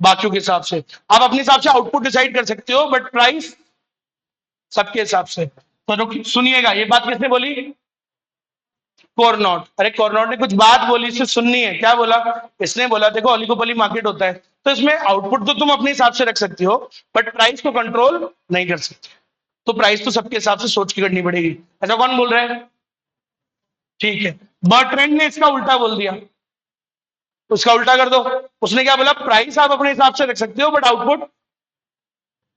बाकियों के हिसाब से। आप अपने हिसाब से आउटपुट डिसाइड कर सकते हो, बट प्राइस सबके हिसाब से। तो सुनिएगा, ये बात किसने बोली, कोरनॉट। अरे कोरनॉट ने कुछ बात बोली, इसे सुननी है, क्या बोला, इसने बोला देखो ओलिगोपोली मार्केट होता है, तो इसमें आउटपुट तो तुम अपने हिसाब से रख सकती हो, बट प्राइस को कंट्रोल नहीं कर सकते, तो प्राइस तो सबके हिसाब से सोच के करनी पड़ेगी। ऐसा कौन बोल रहा है, ठीक है। बर्ट्रेंड ने इसका उल्टा बोल दिया, उसका उल्टा कर दो। उसने क्या बोला, प्राइस आप अपने हिसाब से रख सकते हो, बट आउटपुट,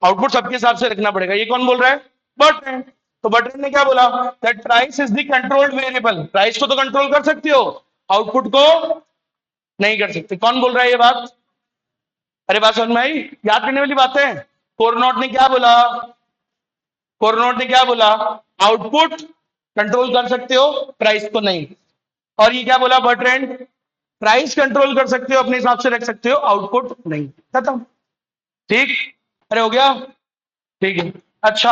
आउटपुट सबके हिसाब से रखना पड़ेगा। ये कौन बोल रहा है, बर्ट्रेंड। तो बर्ट्रेंड ने क्या बोला, that price is the controlled variable, price को तो कंट्रोल कर सकते हो, आउटपुट को नहीं कर सकते। कौन बोल रहा है ये बात, अरे बात समझ में आई, याद करने वाली बात है। कोरनॉट ने क्या बोला, कोरनॉट ने क्या बोला, आउटपुट कंट्रोल कर सकते हो, प्राइस को नहीं। और ये क्या बोला बर्ट्रेंड, प्राइस कंट्रोल कर सकते हो, अपने हिसाब से रख सकते हो, आउटपुट नहीं। खत्म, ठीक। अरे हो गया, ठीक है। अच्छा,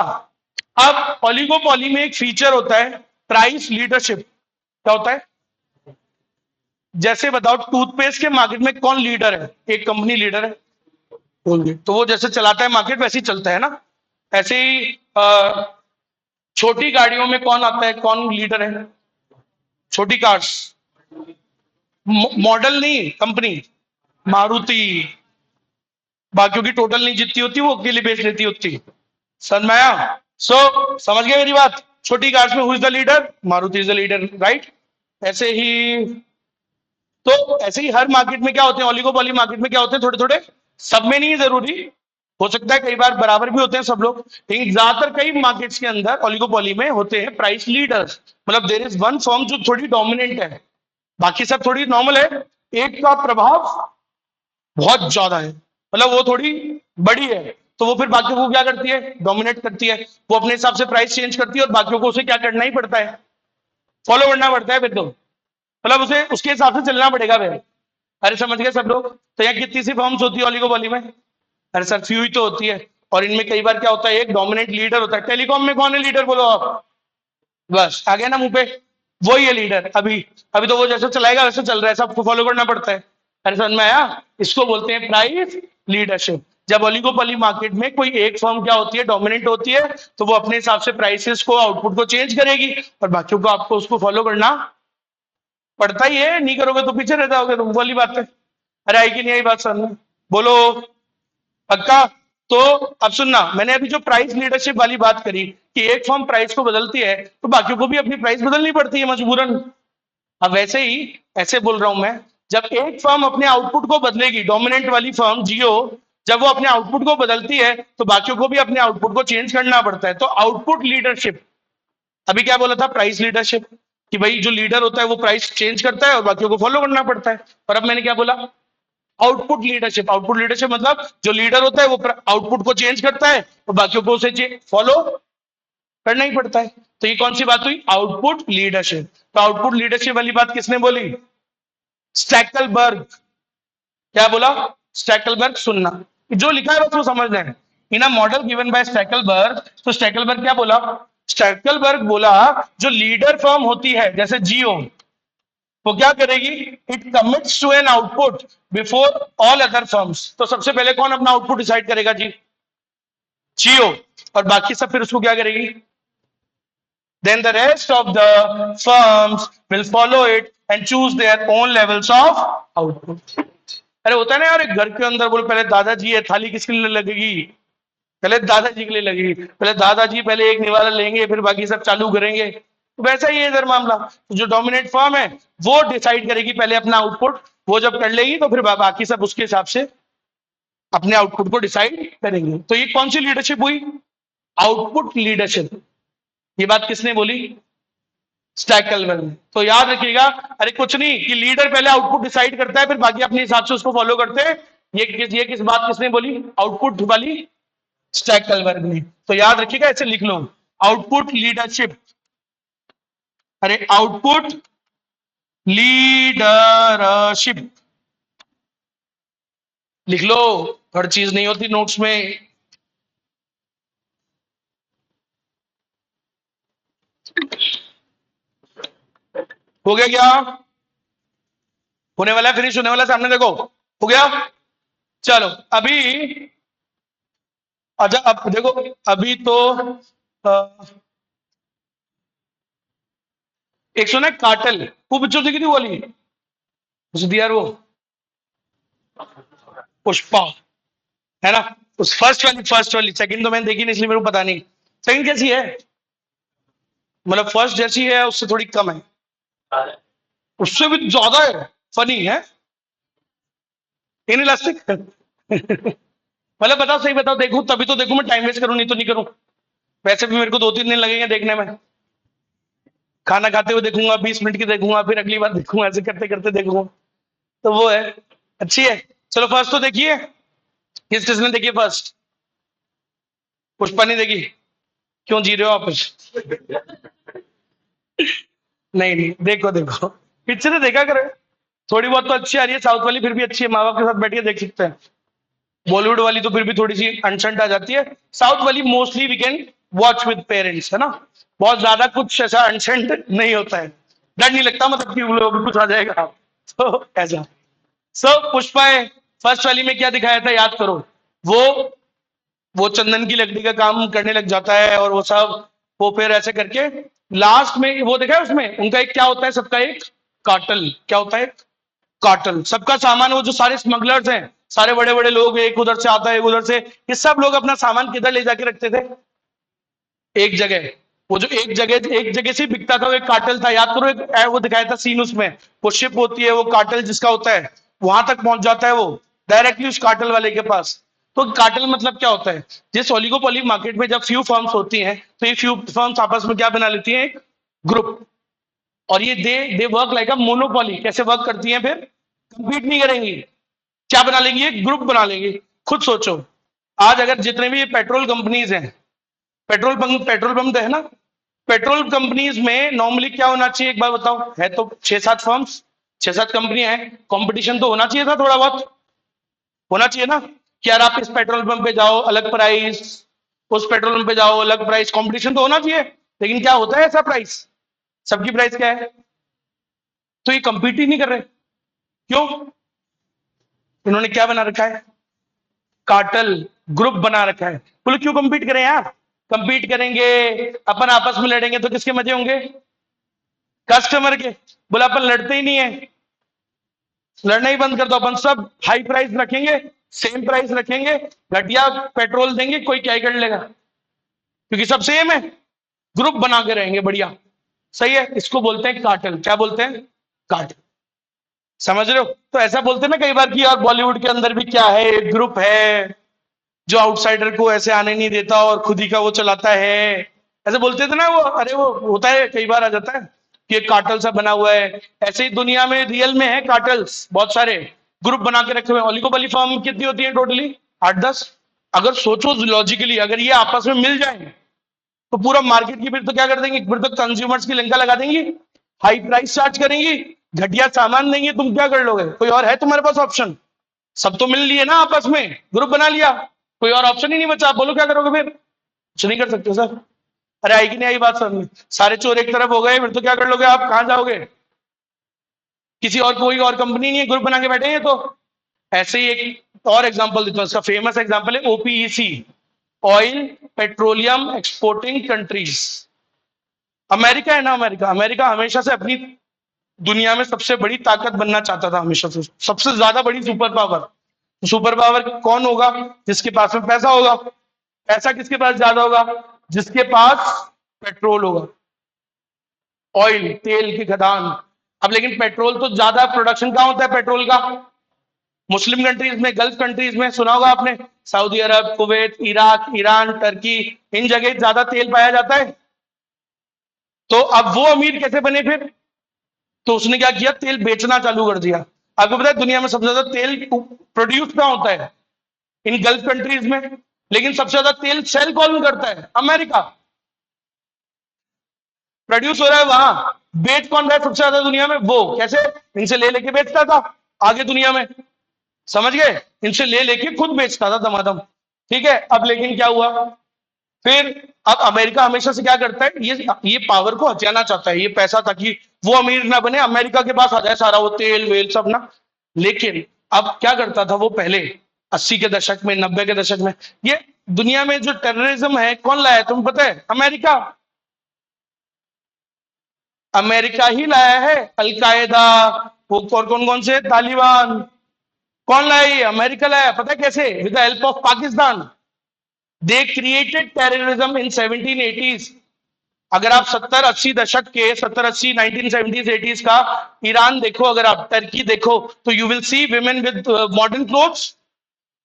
अब ओलिगोपॉली में एक फीचर होता है प्राइस लीडरशिप। क्या होता है, जैसे बताओ टूथपेस्ट के मार्केट में कौन लीडर है, एक कंपनी लीडर है, तो वो जैसे चलाता है मार्केट वैसे ही चलता है ना। ऐसे ही छोटी गाड़ियों में कौन आता है, कौन लीडर है, छोटी कार्स, मॉडल नहीं कंपनी, मारुति। बाकियों की टोटल नहीं जितनी होती वो अकेले बेच लेती होती, समझ में आया। सो समझ गए मेरी बात, छोटी कार्स में who is the leader, Maruti is the leader, right. ऐसे ही, तो ऐसे ही हर मार्केट में क्या होते हैं, ओलिगोपॉली मार्केट में क्या होते हैं, थोड़े थोड़े, सब में नहीं जरूरी, हो सकता है कई बार बराबर भी होते हैं सब लोग, लेकिन ज्यादातर कई मार्केट्स के अंदर ओलिगोपॉली में होते हैं प्राइस लीडर्स। मतलब देयर इज वन फर्म जो थोड़ी डोमिनेंट है, बाकी सब थोड़ी नॉर्मल है, एक का प्रभाव बहुत ज्यादा है, मतलब वो थोड़ी बड़ी है, तो वो फिर बाकियों को क्या करती है, डोमिनेट करती है, वो अपने हिसाब से प्राइस चेंज करती है, और बाकियों को उसे क्या करना ही पड़ता है, फॉलो करना पड़ता है फिर तो, मतलब उसे उसके हिसाब से चलना पड़ेगा फिर। अरे समझ गए सब लोग। तो यहाँ कितनी सी फर्म्स होती है ओलिगोपॉली में, अरे सर फ्यू ही तो होती है, और इनमें कई बार क्या होता है, एक डोमिनेंट लीडर होता है। टेलीकॉम में कौन है लीडर, बोलो आप, बस आ गया ना मुंह पे, वही है लीडर। अभी अभी तो वो जैसे चलाएगा वैसे चल रहा है, सबको फॉलो करना पड़ता है। अरे समझ में आया, इसको बोलते हैं प्राइस लीडरशिप। जब ओलिगोपोली मार्केट में कोई एक फर्म क्या होती है, डोमिनेंट होती है, तो वो अपने हिसाब से प्राइसेस को, आउटपुट को चेंज करेगी और बाकियों को आपको उसको फॉलो करना पड़ता ही है। नहीं करोगे तो पीछे रह जाओगे, तो वो वाली बात है। अरे आई कि नहीं आई बात समझ? बोलो पक्का? तो अब सुनना, मैंने अभी जो प्राइस लीडरशिप वाली बात करी कि एक फर्म प्राइस को बदलती है तो बाकियों को भी अपनी प्राइस बदलनी पड़ती है मजबूरन। अब वैसे ही ऐसे बोल रहा हूं मैं, जब एक फर्म अपने आउटपुट को बदलेगी, डोमिनेंट वाली फर्म जियो, जब वो अपने आउटपुट को बदलती है तो बाकियों को भी अपने आउटपुट को चेंज करना पड़ता है। तो आउटपुट लीडरशिप, अभी क्या बोला था, प्राइस लीडरशिप, कि भाई जो लीडर होता है वो प्राइस चेंज करता है और बाकियों को फॉलो करना पड़ता है। और अब मैंने क्या बोला, आउटपुट लीडरशिप। आउटपुट लीडरशिप मतलब जो लीडर होता है वो आउटपुट को चेंज करता है और बाकियों को उसे फॉलो करना ही पड़ता है। तो ये कौन सी बात हुई, आउटपुट लीडरशिप। तो आउटपुट लीडरशिप वाली बात किसने बोली, स्टैकलबर्ग। क्या बोला, स्टैकलबर्ग। सुनना, जो लिखा है बस वो समझना है। In a model given by Stackelberg, तो स्टैकलबर्ग क्या बोला, स्टैकलबर्ग बोला जो लीडर फर्म होती है जैसे जियो, वो क्या करेगी, it commits to an output before all other firms. तो सबसे पहले कौन अपना आउटपुट डिसाइड करेगा जी, जियो। और बाकी सब फिर उसको क्या करेगी, then the rest of the firms will follow it and choose their own levels of output। अरे होता है ना यार, एक घर के अंदर बोल, पहले दादाजी है, थाली किसके लिए लगेगी, पहले दादाजी के लिए लगेगी, पहले दादाजी पहले एक निवाला लेंगे फिर बाकी सब चालू करेंगे। तो वैसा ही है इधर मामला। तो जो डोमिनेट फर्म है वो डिसाइड करेगी पहले अपना आउटपुट, वो जब कर लेगी तो फिर बाकी सब उसके हिसाब से अपने आउटपुट को डिसाइड करेंगे। तो ये कौन सी लीडरशिप हुई, आउटपुट लीडरशिप। ये बात किसने बोली, स्टैकलबर्ग ने। तो याद रखिएगा, अरे कुछ नहीं कि लीडर पहले आउटपुट डिसाइड करता है फिर बाकी अपने हिसाब से उसको फॉलो करते हैं। ये किस बात किसने बोली, आउटपुट वाली स्टैकलबर्ग ने। तो याद रखिएगा, ऐसे लिख लो, आउटपुट लीडरशिप। अरे आउटपुट लीडरशिप लिख लो, हर चीज नहीं होती नोट्स में। हो गया क्या, होने वाला है, फिनिश होने वाला है, सामने देखो, हो गया। चलो अभी, अच्छा अब देखो, अभी तो एक सुना कार्टेल, वो पिक्चर देखी थी वो वाली, उस दिया वो पुष्पा, है ना, उस फर्स्ट वाली, सेकंड तो मैंने देखी नहीं इसलिए मेरे को पता नहीं। सेकंड कैसी है, मतलब फर्स्ट जैसी है उससे थोड़ी कम है, उससे भी ज्यादा है, फनी है, इनइलास्टिक मतलब बताओ, सही बताओ, देखूं तभी तो देखूं, मैं टाइम वेस्ट करूं नहीं तो नहीं करूं। वैसे भी मेरे को 2-3 दिन लगेंगे देखने में, खाना खाते हुए देखूंगा, 20 मिनट की देखूंगा, फिर अगली बार देखूंगा, ऐसे करते करते देखूंगा। तो वो है, अच्छी है। चलो फर्स्ट तो देखिए, किसने देखी फर्स्ट, पुष्पा नहीं देखी, क्यों जी रहे हो आप? नहीं नहीं, देखो देखो, पिक्चर देखा करो, थोड़ी बहुत तो अच्छी आ रही है, साउथ वाली फिर भी अच्छी है, माँ बाप के साथ बैठ के देख सकते हैं। बॉलीवुड वाली तो फिर भी थोड़ी सी अनसंट आ जाती है, साउथ वाली mostly we can watch with parents, है ना, बहुत ज्यादा कुछ ऐसा अनसंट नहीं होता है, डर नहीं लगता, मतलब कि वो लोग कुछ आ जाएगा, तो ऐसा। पुष्पा है, फर्स्ट वाली में क्या दिखाया था याद करो, वो चंदन की लकड़ी का काम करने लग जाता है और वो सब, वो फिर ऐसे करके लास्ट में वो देखा है, उसमें उनका एक क्या होता है, सबका एक कार्टल, क्या होता है, कार्टल, सबका सामान, वो जो सारे स्मगलर्स हैं, सारे बड़े बड़े लोग, एक उधर से आता है एक उधर से, ये सब लोग अपना सामान किधर ले जाके रखते थे, एक जगह। वो जो एक जगह से बिकता था, वो एक कार्टल था, याद करो, एक वो दिखाया था सीन उसमें, वो शिप होती है, वो कार्टल जिसका होता है वहां तक पहुंच जाता है वो डायरेक्टली उस कार्टल वाले के पास। तो कार्टल मतलब क्या होता है, जिस ओलिगोपोली मार्केट में जब फ्यू फर्म्स होती हैं तो ये फ्यू फर्म्स आपस में क्या बना लेती हैं, ग्रुप, और ये they work like a monopoly. कैसे वर्क करती हैं, फिर कंपीट नहीं करेंगी, क्या बना लेंगी, एक ग्रुप बना लेंगी। खुद सोचो, आज अगर जितने भी पेट्रोल कंपनीज हैं, पेट्रोल पंप है ना, पेट्रोल कंपनीज में नॉर्मली क्या होना चाहिए, एक बार बताओ, है तो 6-7 फर्म्स, 6-7 कंपनियां हैं, कंपटीशन तो होना चाहिए था, थोड़ा बहुत होना चाहिए ना, कि यार आप इस पेट्रोल पंप पे जाओ अलग प्राइस, उस पेट्रोल पंप पे जाओ अलग प्राइस, कंपटीशन तो होना चाहिए। लेकिन क्या होता है, ऐसा प्राइस, सबकी प्राइस क्या है, तो ये कंपीट ही नहीं कर रहे, क्यों, इन्होंने क्या बना रखा है, कार्टल ग्रुप बना रखा है। बोले क्यों कंपीट करें यार, कंपीट करेंगे अपन आपस में लड़ेंगे तो किसके मजे होंगे, कस्टमर के। बोला अपन लड़ते ही नहीं है, लड़ना ही बंद कर दो, अपन सब हाई प्राइस रखेंगे, सेम प्राइस रखेंगे, घटिया पेट्रोल देंगे, कोई क्या ही कर लेगा क्योंकि सब सेम है, ग्रुप बना के रहेंगे बढ़िया। सही है, इसको बोलते हैं कार्टेल। क्या बोलते हैं, कार्टेल। समझ रहे हो? तो ऐसा बोलते हैं ना कई बार कि यार बॉलीवुड के अंदर भी क्या है, एक ग्रुप है जो आउटसाइडर को ऐसे आने नहीं देता और खुद ही का वो चलाता है, ऐसे बोलते थे ना वो। अरे वो होता है, कई बार आ जाता है कि एक कार्टल सा बना हुआ है। ऐसे ही दुनिया में रियल में है कार्टल्स, बहुत सारे ग्रुप बना के रखे हुए हैं। ओलिगोपोली फर्म कितनी होती है टोटली, 8-10। अगर सोचो लॉजिकली, अगर ये आपस में मिल जाए तो पूरा मार्केट की फिर तो क्या कर देंगे, फिर तो कंज्यूमर्स की लंका लगा देंगी, हाई प्राइस चार्ज करेंगी, घटिया सामान देंगे। तुम क्या कर लोगे, कोई और है तुम्हारे पास ऑप्शन? सब तो मिल लिए ना आपस में, ग्रुप बना लिया, कोई और ऑप्शन ही नहीं बचा। आप बोलो क्या करोगे फिर, कुछ नहीं कर सकते सर। अरे आई कि नहीं आई बात समझ में? सारे चोर एक तरफ हो गए, फिर तो क्या कर लोगे आप, कहां जाओगे? किसी और कोई और कंपनी नहीं है, ग्रुप बना के बैठे हैं। तो ऐसे ही एक और एग्जांपल देता हूं, इसका फेमस एग्जांपल है OPEC, oil petroleum exporting countries. America है ना, अमेरिका, अमेरिका हमेशा से अपनी दुनिया में सबसे बड़ी ताकत बनना चाहता था, हमेशा से सबसे ज्यादा बड़ी सुपर पावर। सुपर पावर कौन होगा, जिसके पास में पैसा होगा। पैसा किसके पास ज्यादा होगा, जिसके पास पेट्रोल होगा, ऑयल तेल की खदान। अब लेकिन पेट्रोल तो ज्यादा प्रोडक्शन कहां होता है पेट्रोल का, मुस्लिम कंट्रीज में, गल्फ कंट्रीज में, सुना होगा आपने, सऊदी अरब, कुवैत, इराक, ईरान, टर्की, इन जगह ज्यादा तेल पाया जाता है। तो अब वो अमीर कैसे बने फिर, तो उसने क्या किया, तेल बेचना चालू कर दिया। आपको पता है दुनिया में सबसे ज्यादा तेल प्रोड्यूस कहां होता है, इन गल्फ कंट्रीज में। लेकिन सबसे ज्यादा तेल सेल कौन करता है, अमेरिका। प्रोड्यूस हो रहा है वहां, बेच कौन रहा है सबसे ज्यादा दुनिया में, वो कैसे, इनसे ले लेके बेचता था आगे दुनिया में। समझ गए, इनसे ले लेके खुद बेचता था दमादम। ठीक है, अब लेकिन क्या हुआ फिर, अब अमेरिका हमेशा से क्या करता है, ये पावर को हथियाना चाहता है, ये पैसा, ताकि वो अमीर ना बने, अमेरिका के पास आ जाए सारा वो तेल वेल सब ना। लेकिन अब क्या करता था वो पहले, 80 के दशक में, 90 के दशक में, ये दुनिया में जो टेररिज्म है कौन लाया है तुम्हें पता है, अमेरिका। अमेरिका ही लाया है, अलकायदा, वो और कौन कौन से, तालिबान, कौन लाया, ये अमेरिका लाया। पता है कैसे, with the help of Pakistan. They created terrorism in 1780s। अगर आप 70-80 दशक के, 70-80, 1970s 80s का ईरान देखो, अगर आप टर्की देखो, तो you will see women with modern clothes,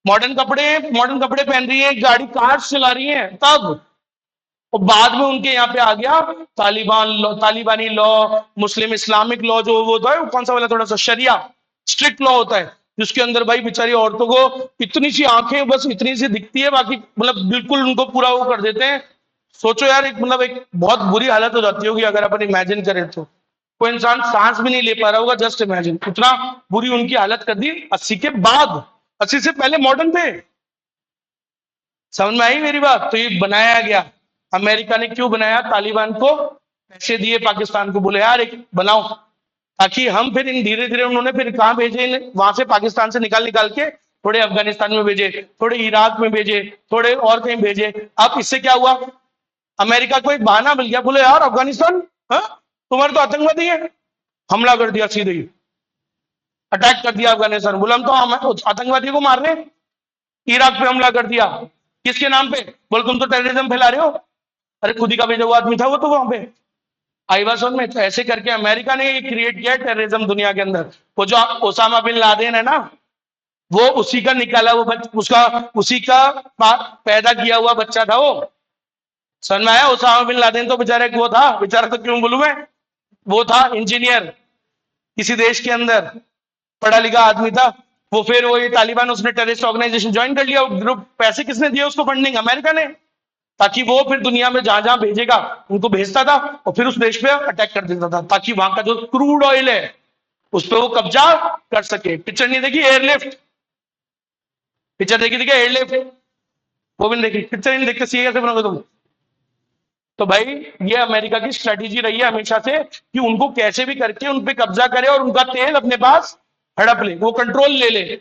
modern कपड़े पहन रही हैं, गाड़ी कार चला रही हैं तब। और बाद में उनके यहाँ पे आ गया तालिबान लॉ, तालिबानी लॉ, मुस्लिम इस्लामिक लॉ, जो वो होता है कौन सा वाला, थोड़ा सा शरिया स्ट्रिक्ट लॉ होता है, जिसके अंदर भाई बेचारी औरतों को इतनी सी आंखें बस इतनी सी दिखती है, बाकी मतलब बिल्कुल उनको पूरा वो कर देते हैं। सोचो यार, एक मतलब एक बहुत बुरी हालत हो जाती होगी अगर अपन इमेजिन करें तो। कोई इंसान सांस भी नहीं ले पा रहा होगा, जस्ट इमेजिन, इतना बुरी उनकी हालत कर दी 80 के बाद। 80 से पहले मॉडर्न थे। समझ में आई मेरी बात? तो ये बनाया गया, अमेरिका ने क्यों बनाया, तालिबान को पैसे दिए, पाकिस्तान को बोले यार एक बनाओ, ताकि हम फिर इन धीरे धीरे, उन्होंने फिर कहां भेजे, वहां से पाकिस्तान से निकाल निकाल के थोड़े अफगानिस्तान में भेजे, थोड़े इराक में भेजे, थोड़े और कहीं भेजे। अब इससे क्या हुआ, अमेरिका को एक बहाना मिल गया, बोले यार अफगानिस्तान, हाँ तुम्हारे तो आतंकवादी है, हमला कर दिया, सीधे ही अटैक कर दिया अफगानिस्तान। बोला हम तो आतंकवादी को मार रहे हैं, इराक पे हमला कर दिया, किसके नाम पे, बोले तुम तो टेररिज्म फैला रहे हो। अरे खुद ही का भेजा हुआ आदमी था वो तो वहां पे, आई वाज में। तो ऐसे करके अमेरिका ने क्रिएट किया टेररिज्म दुनिया के अंदर। वो जो ओसामा बिन लादेन है ना, वो उसी का निकाला, वो उसका उसी का पैदा किया हुआ बच्चा था वो। समझ में आया? ओसामा बिन लादेन तो बेचारा वो था, बेचारा तो क्यों बोलूं मैं, वो था इंजीनियर किसी देश के अंदर, पढ़ा लिखा आदमी था वो। फिर वो ये तालिबान, उसने टेररिस्ट ऑर्गेनाइजेशन ज्वाइन कर लिया, ग्रुप। पैसे किसने दिए उसको, फंडिंग अमेरिका ने, ताकि वो फिर दुनिया में जहां जहां भेजेगा उनको भेजता था, और फिर उस देश पे अटैक कर देता था, ताकि वहां का जो क्रूड ऑयल है उस पर वो कब्जा कर सके। पिक्चर नहीं देखी एयरलिफ्ट, पिक्चर देखी थी क्या एयरलिफ्ट, वो भी नहीं देखी, पिक्चर नहीं देखते सीए कैसे बनोगे तुम। तो भाई ये अमेरिका की स्ट्रेटेजी रही है हमेशा से, कि उनको कैसे भी करके उन पे कब्जा करे और उनका तेल अपने पास हड़प ले, वो कंट्रोल ले ले।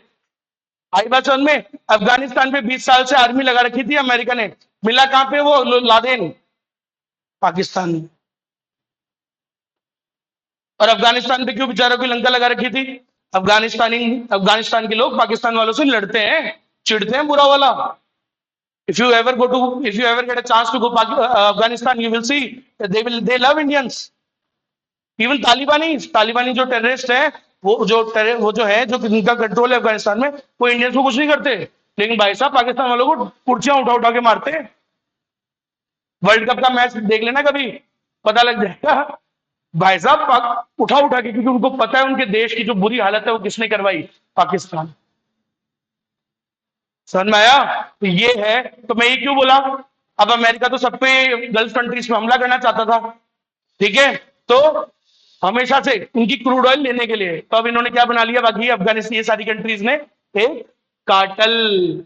आई बात समझ में? अफगानिस्तान पे 20 साल से आर्मी लगा रखी थी अमेरिका ने, मिला कहां पे वो लादेन? पाकिस्तान में। और अफगानिस्तान पे क्यों बेचारों की लंका लगा रखी थी? अफगानिस्तान के लोग पाकिस्तान वालों से लड़ते हैं, चिढ़ते हैं बुरा वाला। if you ever get a chance to go Afghanistan, you will see that they love Indians. Even तालिबानी जो टेररिस्ट है, वो जो है, जो इनका कंट्रोल है अफगानिस्तान में, वो इंडियंस को कुछ नहीं करते, लेकिन भाई साहब पाकिस्तान वालों को कुर्सियां उठा उठा के मारते हैं। वर्ल्ड कप का मैच देख लेना कभी, पता लग जाएगा। भाई साहब उठा उठा के, क्योंकि उनको पता है उनके देश की जो बुरी हालत है वो किसने करवाई? पाकिस्तान। समझ में आया? तो ये है, तो मैं ये क्यों बोला, अब अमेरिका तो सब पे गल्फ कंट्रीज पे हमला करना चाहता था, ठीक है, तो हमेशा से उनकी क्रूड ऑयल लेने के लिए, तो अब इन्होंने क्या बना लिया, बाकी अफगानिस्तान ये सारी कंट्रीज ने एक कार्टेल,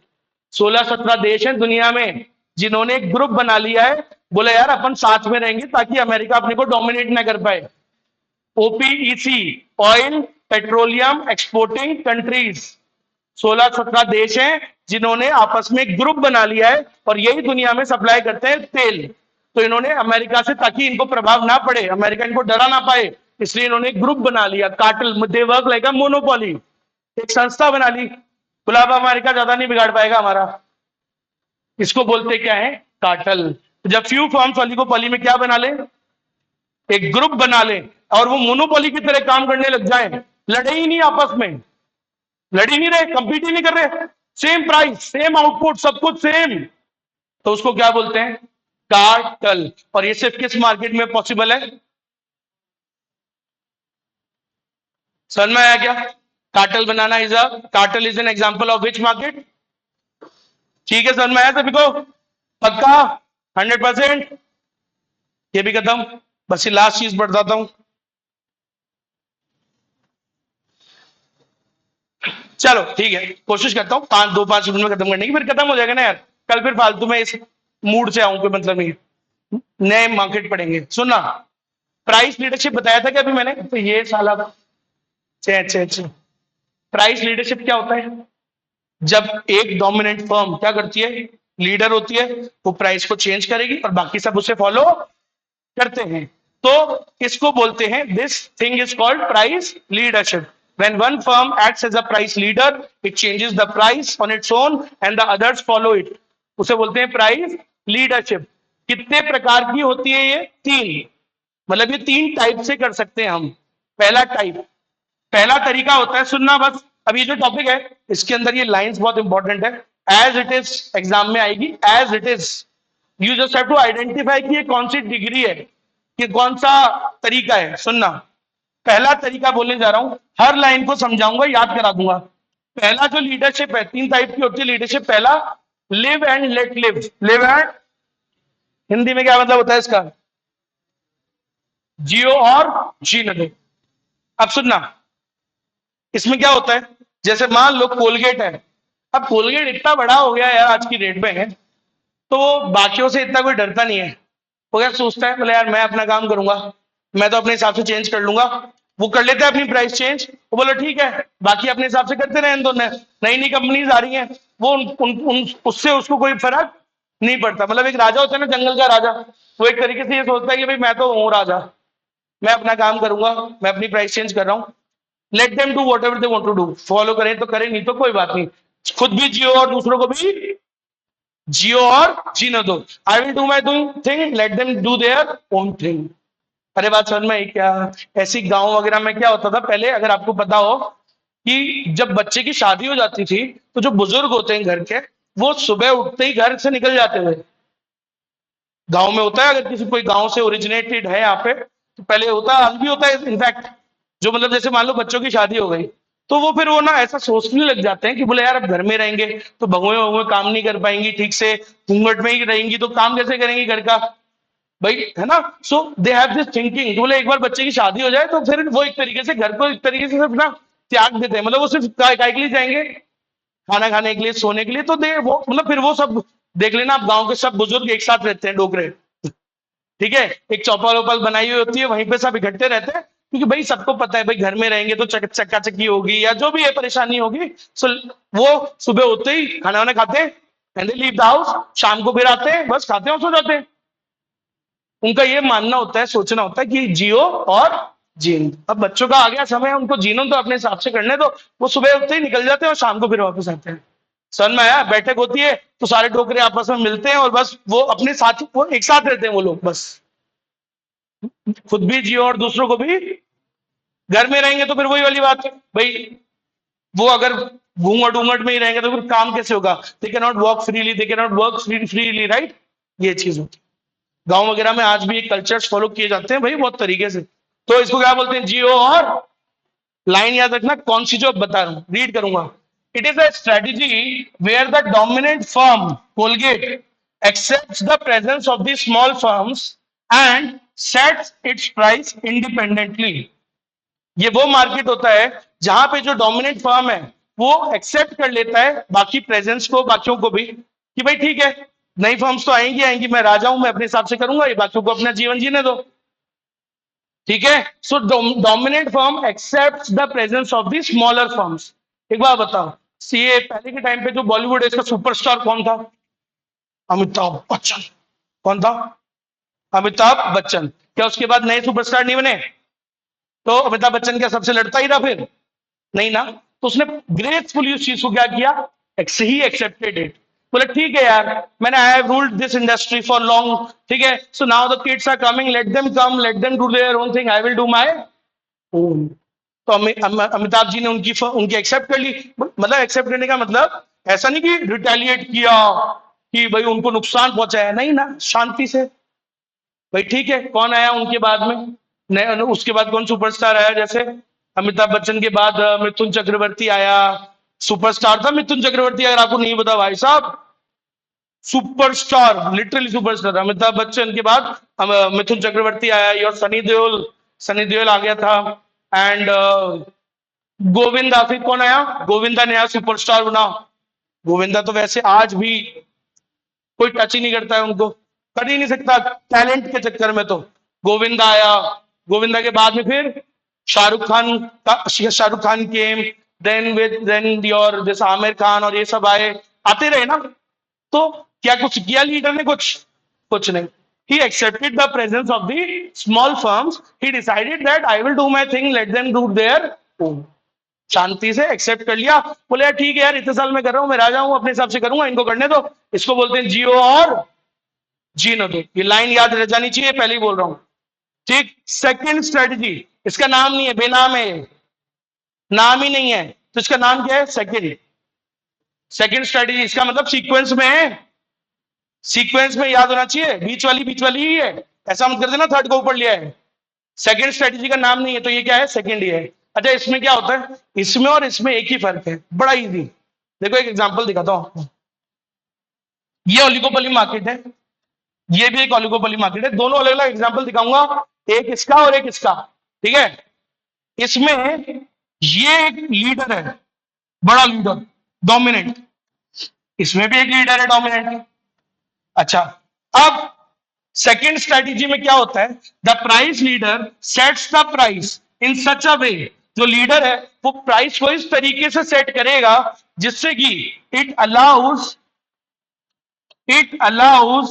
16-17 देश हैं दुनिया में जिन्होंने एक ग्रुप बना लिया है, बोले यार अपन साथ में रहेंगे ताकि अमेरिका अपने को डोमिनेट ना कर पाए। OPEC, oil petroleum exporting countries, 16-17 देश हैं जिन्होंने आपस में एक ग्रुप बना लिया है, और यही दुनिया में सप्लाई करते हैं तेल। तो इन्होंने अमेरिका से, ताकि इनको प्रभाव ना पड़े, अमेरिका इनको डरा ना पाए, इसलिए इन्होंने एक ग्रुप बना लिया, cartel, they work like a monopoly, एक संस्था बना ली। गुलाब अमेरिका ज्यादा नहीं बिगाड़ पाएगा हमारा, इसको बोलते क्या है? कार्टेल। जब फ्यू फर्म्स ओलिगोपोली में क्या बना ले, एक ग्रुप बना ले, और वो मोनोपोली की तरह काम करने लग जाए, लड़े ही नहीं आपस में, लड़ ही नहीं रहे, कंपीट ही नहीं कर रहे, सेम प्राइस, सेम आउटपुट, सब कुछ सेम, तो उसको क्या बोलते हैं? कार्टेल। और ये सिर्फ किस मार्केट में पॉसिबल है? समझ में आया क्या? Cartel banana cartel is an example of which market? ठीक है, समझ में आया सभी को? पक्का 100%? ये भी खत्म, बस ये लास्ट चीज बताता हूं। चलो ठीक है, कोशिश करता हूँ 5 मिनट में खत्म करने की, फिर खत्म हो जाएगा ना यार, कल फिर फालतू में इस मूड से आऊं, कोई मतलब नहीं, नए मार्केट पढ़ेंगे। सुनना, प्राइस लीडरशिप बताया था क्या अभी मैंने? तो ये साला प्राइस लीडरशिप क्या होता है? जब एक डोमिनेंट फर्म क्या करती है, लीडर होती है, वो प्राइस को चेंज करेगी और बाकी सब उसे फॉलो करते हैं, तो इसको बोलते हैं, this thing is called price leadership. When one firm acts as a price leader, it changes the price on its own and the others follow it. उसे बोलते हैं प्राइस लीडरशिप। कितने प्रकार की होती है ये? 3, मतलब ये 3 टाइप से कर सकते हैं हम। पहला तरीका होता है, सुनना बस, अब ये जो टॉपिक है इसके अंदर ये लाइंस बहुत इंपॉर्टेंट है, एज इट इज एग्जाम में आएगी, as it is, you just have to identify कि ये कौन सी डिग्री है, कि कौन सा तरीका है। सुनना, पहला तरीका बोलने जा रहा हूं, हर लाइन को समझाऊंगा, याद करा दूंगा। पहला जो लीडरशिप है, 3 टाइप की होती है लीडरशिप। पहला, live and let live. Live and, Hindi में क्या मतलब होता है इसका? जियो और जीने दो। अब सुनना, इसमें क्या होता है, जैसे मान लो कोलगेट है, अब कोलगेट इतना बड़ा हो गया यार आज की डेट में है, तो वो बाकियों से इतना कोई डरता नहीं है। वो क्या सोचता है, बोले यार मैं अपना काम करूंगा, मैं तो अपने हिसाब से चेंज कर लूंगा। वो कर लेते हैं अपनी प्राइस चेंज, वो बोलो ठीक है, बाकी अपने हिसाब से करते रहे, तो नई नई कंपनीज आ रही हैं, वो उससे उसको कोई फर्क नहीं पड़ता। मतलब एक राजा होता है ना, जंगल का राजा, वो एक तरीके से ये सोचता है कि भाई मैं तो हूँ राजा, मैं अपना काम करूंगा, मैं अपनी प्राइस चेंज कर रहा हूँ, let them do whatever they want to do, follow करें तो करें, नहीं तो कोई बात नहीं, खुद भी जियो और दूसरों को भी जियो और जीने दो। आई will do my thing, late them do their own thing. अरे बात समझ में आई क्या? ऐसी गांव वगैरह में क्या होता था पहले, अगर आपको पता हो, कि जब बच्चे की शादी हो जाती थी तो जो बुजुर्ग होते हैं घर के, वो सुबह उठते ही घर से निकल जाते थे। गांव में होता है, अगर किसी कोई गांव से ओरिजिनेटेड है यहाँ पे, तो पहले होता है, आज भी होता है इनफैक्ट, जो मतलब जैसे मान लो बच्चों की शादी हो गई, तो वो फिर वो ना ऐसा सोचने लग जाते हैं कि बोले यार अब घर में रहेंगे तो बहुएं बहुएं काम नहीं कर पाएंगी ठीक से, घूंघट में ही रहेंगी तो काम कैसे करेंगी घर का, भाई है ना। सो दे हैव दिस थिंकिंग, बोले एक बार बच्चे की शादी हो जाए तो फिर वो एक तरीके से घर को एक तरीके से सिर्फ ना त्याग देते हैं, मतलब वो सिर्फ काय के लिए जाएंगे, खाना खाने के लिए, सोने के लिए, तो दे वो मतलब फिर वो सब देख लेना, आप गांव के सब बुजुर्ग एक साथ रहते हैं, डोगरे, ठीक है, एक चौपाल वोपाल बनाई हुई होती है, वहीं पे सब इकट्ठे रहते हैं, क्योंकि भाई सबको पता है भाई घर में रहेंगे तो चक्की होगी या जो भी है परेशानी होगी। सो वो सुबह होते ही खाना वाना खाते हैं and they leave the house, शाम को फिर आते हैं, बस खाते हैं और सो जाते हैं। उनका ये मानना होता है, सोचना होता है कि जियो और जीन। अब बच्चों का आ गया समय, उनको जीनो तो अपने हिसाब से करने दो। वो सुबह उठते ही निकल जाते हैं और शाम को फिर वापस आते हैं। सन में आया बैठक होती है तो सारे टोकरे आपस में मिलते हैं और बस वो अपने साथ, वो एक साथ रहते हैं वो लोग, बस खुद भी जियो और दूसरों को भी। घर में रहेंगे तो फिर वही वाली बात है भाई, वो अगर घूंघट घूंघट में ही रहेंगे तो फिर काम कैसे होगा? They can not walk freely, they can not work freely, right? ये चीज होती है। गांव वगैरह में आज भी कल्चर्स फॉलो किए जाते हैं भाई बहुत तरीके से। तो इसको क्या बोलते हैं? जियो और, लाइन याद रखना कौन सी जो बता रहा हूं, रीड करूंगा। It is a strategy where the dominant firm Colgate accepts the presence of the small firms and sets its price independently। ये वो मार्केट होता है जहां पे जो डोमिनेंट फर्म है वो एक्सेप्ट कर लेता है बाकी प्रेजेंस को, बाकियों को भी, कि भाई ठीक है नई फर्म्स तो आएंगी आएंगी, मैं राजा हूं, मैं अपने हिसाब से करूंगा, ये बाकियों को अपना जीवन जीने दो। ठीक है, so dominant firm accept the presence of the smaller firms. एक बार बताओ, सीए पहले के टाइम पे जो बॉलीवुड है इसका सुपरस्टार कौन था? अमिताभ बच्चन। कौन था? अमिताभ बच्चन। क्या उसके बाद नए सुपरस्टार नहीं बने? तो अमिताभ बच्चन क्या सबसे लड़ता ही था फिर? नहीं ना। तो उसने ग्रेसफुली उस चीज को क्या किया? He accepted it. बोले ठीक है यार, मैंने I have ruled this industry for long, ठीक है, so now the kids are coming, let them come, let them do their own thing, I will do my own. तो अमिताभ जी ने उनकी एक्सेप्ट कर ली। मतलब एक्सेप्ट करने का मतलब ऐसा नहीं कि रिटेलिएट किया कि भाई उनको नुकसान पहुंचाया, नहीं ना, शांति से भाई ठीक है। कौन आया उनके बाद में? उसके बाद कौन सुपरस्टार आया? जैसे अमिताभ बच्चन के बाद मिथुन चक्रवर्ती आया, सुपरस्टार था मिथुन चक्रवर्ती, अगर आपको नहीं पता भाई साहब, superstar, literally superstar. Amitabh Bachchan के बाद मिथुन चक्रवर्ती आया, और सनी देओल आ गया था। एंड गोविंदा, फिर कौन आया? गोविंदा नया सुपरस्टार बना। गोविंदा तो वैसे आज भी कोई टच ही नहीं करता है उनको, कर ही नहीं सकता टैलेंट के चक्कर में। तो गोविंदा आया, गोविंदा के बाद में फिर Shahrukh Khan came, then your this Aamir Khan, और ये सब आए, आते रहे ना। तो क्या कुछ किया लीडर ने? कुछ नहीं। He accepted the presence of the small firms. He decided that I will do my thing, let them do their own. शांति से एक्सेप्ट कर लिया। बोले यार ठीक है यार, इतने साल में कर रहा हूं, मैं राजा हूं, अपने हिसाब से करूंगा, इनको करने दो। इसको बोलते हैं जियो और जीनो दो। ये लाइन याद रह जानी चाहिए, पहले ही बोल रहा हूं। ठीक। सेकंड स्ट्रेटजी, इसका नाम नहीं है, बेनाम है, नाम ही नहीं है, तो इसका नाम क्या है? Second strategy. इसका मतलब सीक्वेंस में है, सीक्वेंस में याद होना चाहिए, बीच वाली ही है। ऐसा मत कर देना थर्ड को ऊपर लिया है। सेकंड स्ट्रेटजी का नाम नहीं है, तो ये क्या है? सेकंड ही है। अच्छा, इसमें क्या होता है? इसमें और इसमें एक ही फर्क है, बड़ा इजी। देखो एक एग्जांपल दिखाता हूं। ये ओलिगोपोली मार्केट है, ये भी एक ओलिगोपोली मार्केट है। दोनों अलग अलग एग्जांपल दिखाऊंगा, एक इसका और एक इसका। ठीक है, इसमें ये एक लीडर है, बड़ा लीडर, डोमिनेंट। इसमें भी एक लीडर है, डोमिनेंट। अच्छा, अब सेकेंड स्ट्रेटेजी में क्या होता है? The price leader sets the price in such a way. जो लीडर है वो प्राइस को इस तरीके से सेट करेगा जिससे कि it allows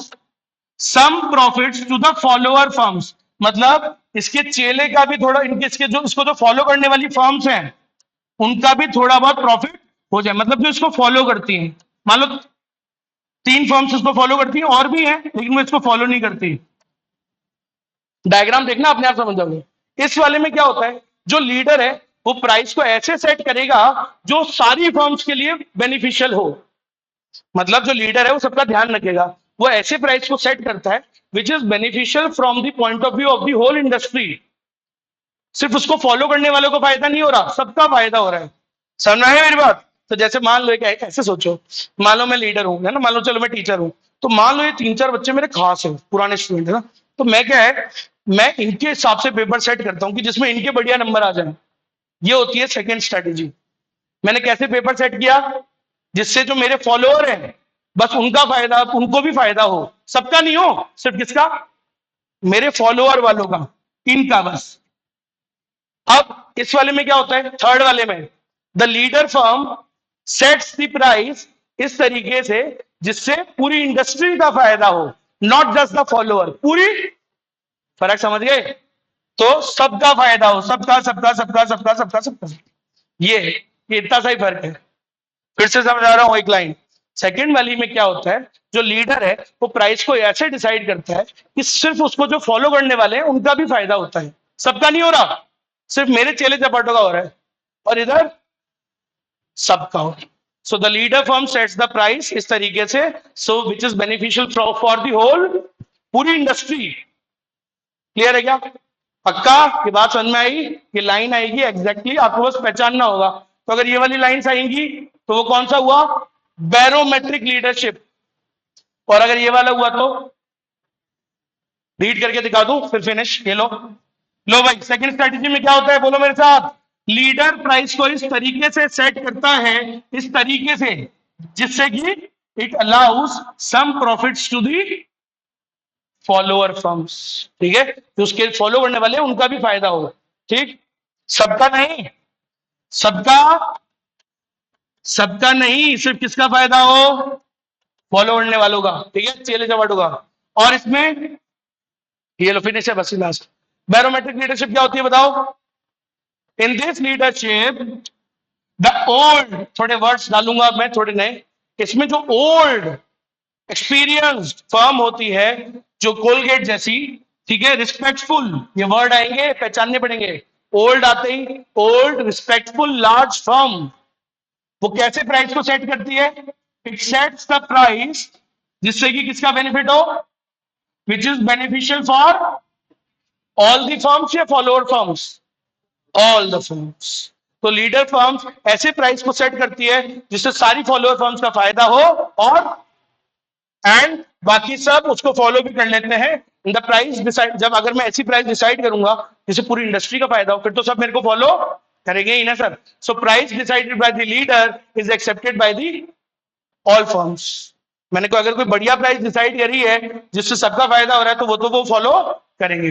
some profits to the follower firms. मतलब इसके चेले का भी थोड़ा, इनके इसके जो इसको जो फॉलो करने वाली फर्म्स हैं उनका भी थोड़ा बहुत प्रॉफिट हो जाए। मतलब जो इसको फॉलो करती हैं, मान लो 3 फर्म्स इसको फॉलो करती हैं, और भी हैं लेकिन वो इसको फॉलो नहीं करती। डायग्राम देखना, अपने आप समझ जाओगे। इस वाले में क्या होता है? जो लीडर है वो प्राइस को ऐसे सेट करेगा जो सारी फर्म्स के लिए बेनिफिशियल हो। मतलब जो लीडर है वो सबका ध्यान रखेगा, वो ऐसे प्राइस को सेट करता है which is beneficial from the point of view of the whole industry. सिर्फ उसको फॉलो करने वालों को फायदा नहीं हो रहा, सबका फायदा हो रहा है। समझ में आया मेरी बात? तो जैसे मान लो ऐसे सोचो, मान लो मैं लीडर हूं, है ना, मान लो चलो मैं टीचर हूं, तो मान लो ये 3-4 बच्चे मेरे खास हैं, पुराने स्टूडेंट है ना, तो मैं क्या है, मैं इनके हिसाब से पेपर सेट करता हूं कि जिसमें इनके बढ़िया नंबर आ जाए। ये होती है सेकंड स्ट्रेटेजी। मैंने कैसे पेपर सेट किया? जिससे जो मेरे फॉलोअर हैं बस उनका फायदा, उनको भी फायदा हो, सबका नहीं हो, सिर्फ किसका? मेरे फॉलोअर वालों का, इनका बस। अब इस वाले में क्या होता है, थर्ड वाले में the leader firm sets the price इस तरीके से जिससे पूरी इंडस्ट्री का फायदा हो, नॉट जस्ट द फॉलोअर, पूरी, फर्क समझ गए, तो सबका फायदा हो, सबका सबका सबका सबका सबका सबका, ये इतना सा ही फर्क है। फिर से समझा रहा हूं एक लाइन। सेकंड वाली में क्या होता है, जो लीडर है वो प्राइस को ऐसे डिसाइड करता है कि सिर्फ उसको जो फॉलो करने वाले हैं उनका भी फायदा होता है, सबका नहीं हो रहा, सिर्फ मेरे चेले चपाटों का हो रहा है, और इधर सबका हो। So the leader firm sets the price इस तरीके से, so which is beneficial for the whole, पूरी इंडस्ट्री। क्लियर है क्या, पक्का, ये बात समझ में आई, ये लाइन आएगी एग्जैक्टली, आपको बस पहचानना होगा। तो अगर ये वाली लाइंस आएंगी तो वो कौन सा हुआ, बैरोमेट्रिक लीडरशिप, और अगर ये वाला हुआ तो रीड करके दिखा दूं फिर फिनिश, ये लो। लो भाई, सेकंड स्ट्रेटेजी में क्या होता है, बोलो मेरे साथ, लीडर प्राइस को इस तरीके से सेट करता है, इस तरीके से जिससे कि it allows some profits to the follower firms, ठीक है, जो उसके फॉलो करने वाले हैं उनका भी फायदा हो, ठीक, सबका नहीं, सबका सबका नहीं, सिर्फ किसका फायदा हो, फॉलो करने वालों का, ठीक है, चेले चवाटों का। और इसमें ये लो फिनिश है, बस लास्ट। बैरोमेट्रिक लीडरशिप क्या होती है बताओ, in this leadership the old, थोड़े वर्ड्स डालूंगा मैं थोड़े नए, इसमें जो ओल्ड एक्सपीरियंस्ड फर्म होती है, जो कोलगेट जैसी, ठीक है, रिस्पेक्टफुल, ये वर्ड आएंगे पहचानने पड़ेंगे, ओल्ड आते ही, ओल्ड रिस्पेक्टफुल लार्ज फर्म, वो कैसे प्राइस को सेट करती है, इट सेट्स द प्राइस जिससे कि किसका बेनिफिट हो, which is beneficial for all the firms या follower firms, all the firms. तो लीडर फर्म्स ऐसे प्राइस को सेट करती है जिससे सारी फॉलोअर फर्म्स का फायदा हो, और एंड बाकी सब उसको फॉलो भी कर लेते हैं। द प्राइस डिसाइड, जब अगर मैं ऐसी प्राइस डिसाइड करूंगा जिससे पूरी इंडस्ट्री का फायदा हो, फिर तो सब मेरे को फॉलो करेंगे ही ना sir. So price decided by the leader is accepted by the all firms. मैंने को अगर कोई बढ़िया प्राइस डिसाइड करी है जिससे सबका फायदा हो रहा है तो वो फॉलो करेंगे।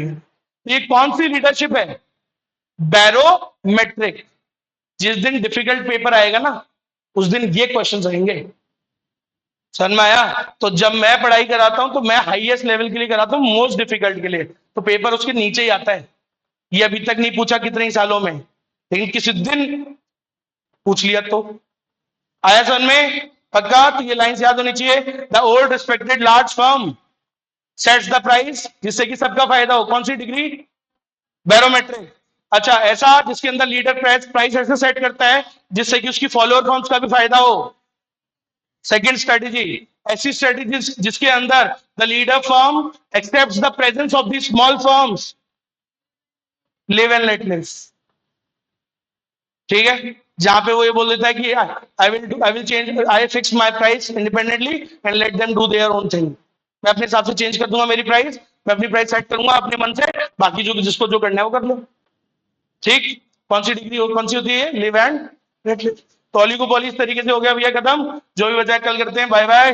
ये कौन सी लीडरशिप है, बैरोमेट्रिक। जिस दिन डिफिकल्ट पेपर आएगा ना उस दिन ये क्वेश्चन आएंगे, समझ में आया। तो जब मैं पढ़ाई कराता हूं तो मैं हाईएस्ट लेवल के लिए कराता हूं, मोस्ट डिफिकल्ट के लिए, तो पेपर उसके नीचे ही आता है। ये अभी तक नहीं पूछा कितने सालों में, लेकिन किसी दिन पूछ लिया तो आया समझ में, पक्का। तो ये लाइन याद होनी चाहिए, the old respected large firm sets the price जिससे कि सबका फायदा हो, कौन सी डिग्री, बैरोमेट्रिक। अच्छा, ऐसा जिसके अंदर लीडर प्राइस ऐसे सेट करता है जिससे कि उसकी फॉलोअर फर्म्स का भी फायदा हो। सेकेंड स्ट्रेटेजी, ऐसी स्ट्रेटेजी जिसके अंदर the leader firm accepts the presence of the small firms, live and let live, ठीक है, जहां पे वो ये बोल देता है कि I will change, I fix my price independently and let them do their own thing. मैं अपने हिसाब से चेंज कर दूंगा मेरी प्राइस, मैं अपनी प्राइस सेट करूंगा अपने मन से, बाकी जो जिसको जो करना है वो कर लो, ठीक। कौन सी डिग्री कौन सी होती है, लिव एंड लेट लिव। तो ऑलिगोपॉली इस तरीके से हो गया भैया खत्म, जो भी बचा कल करते हैं, बाय बाय।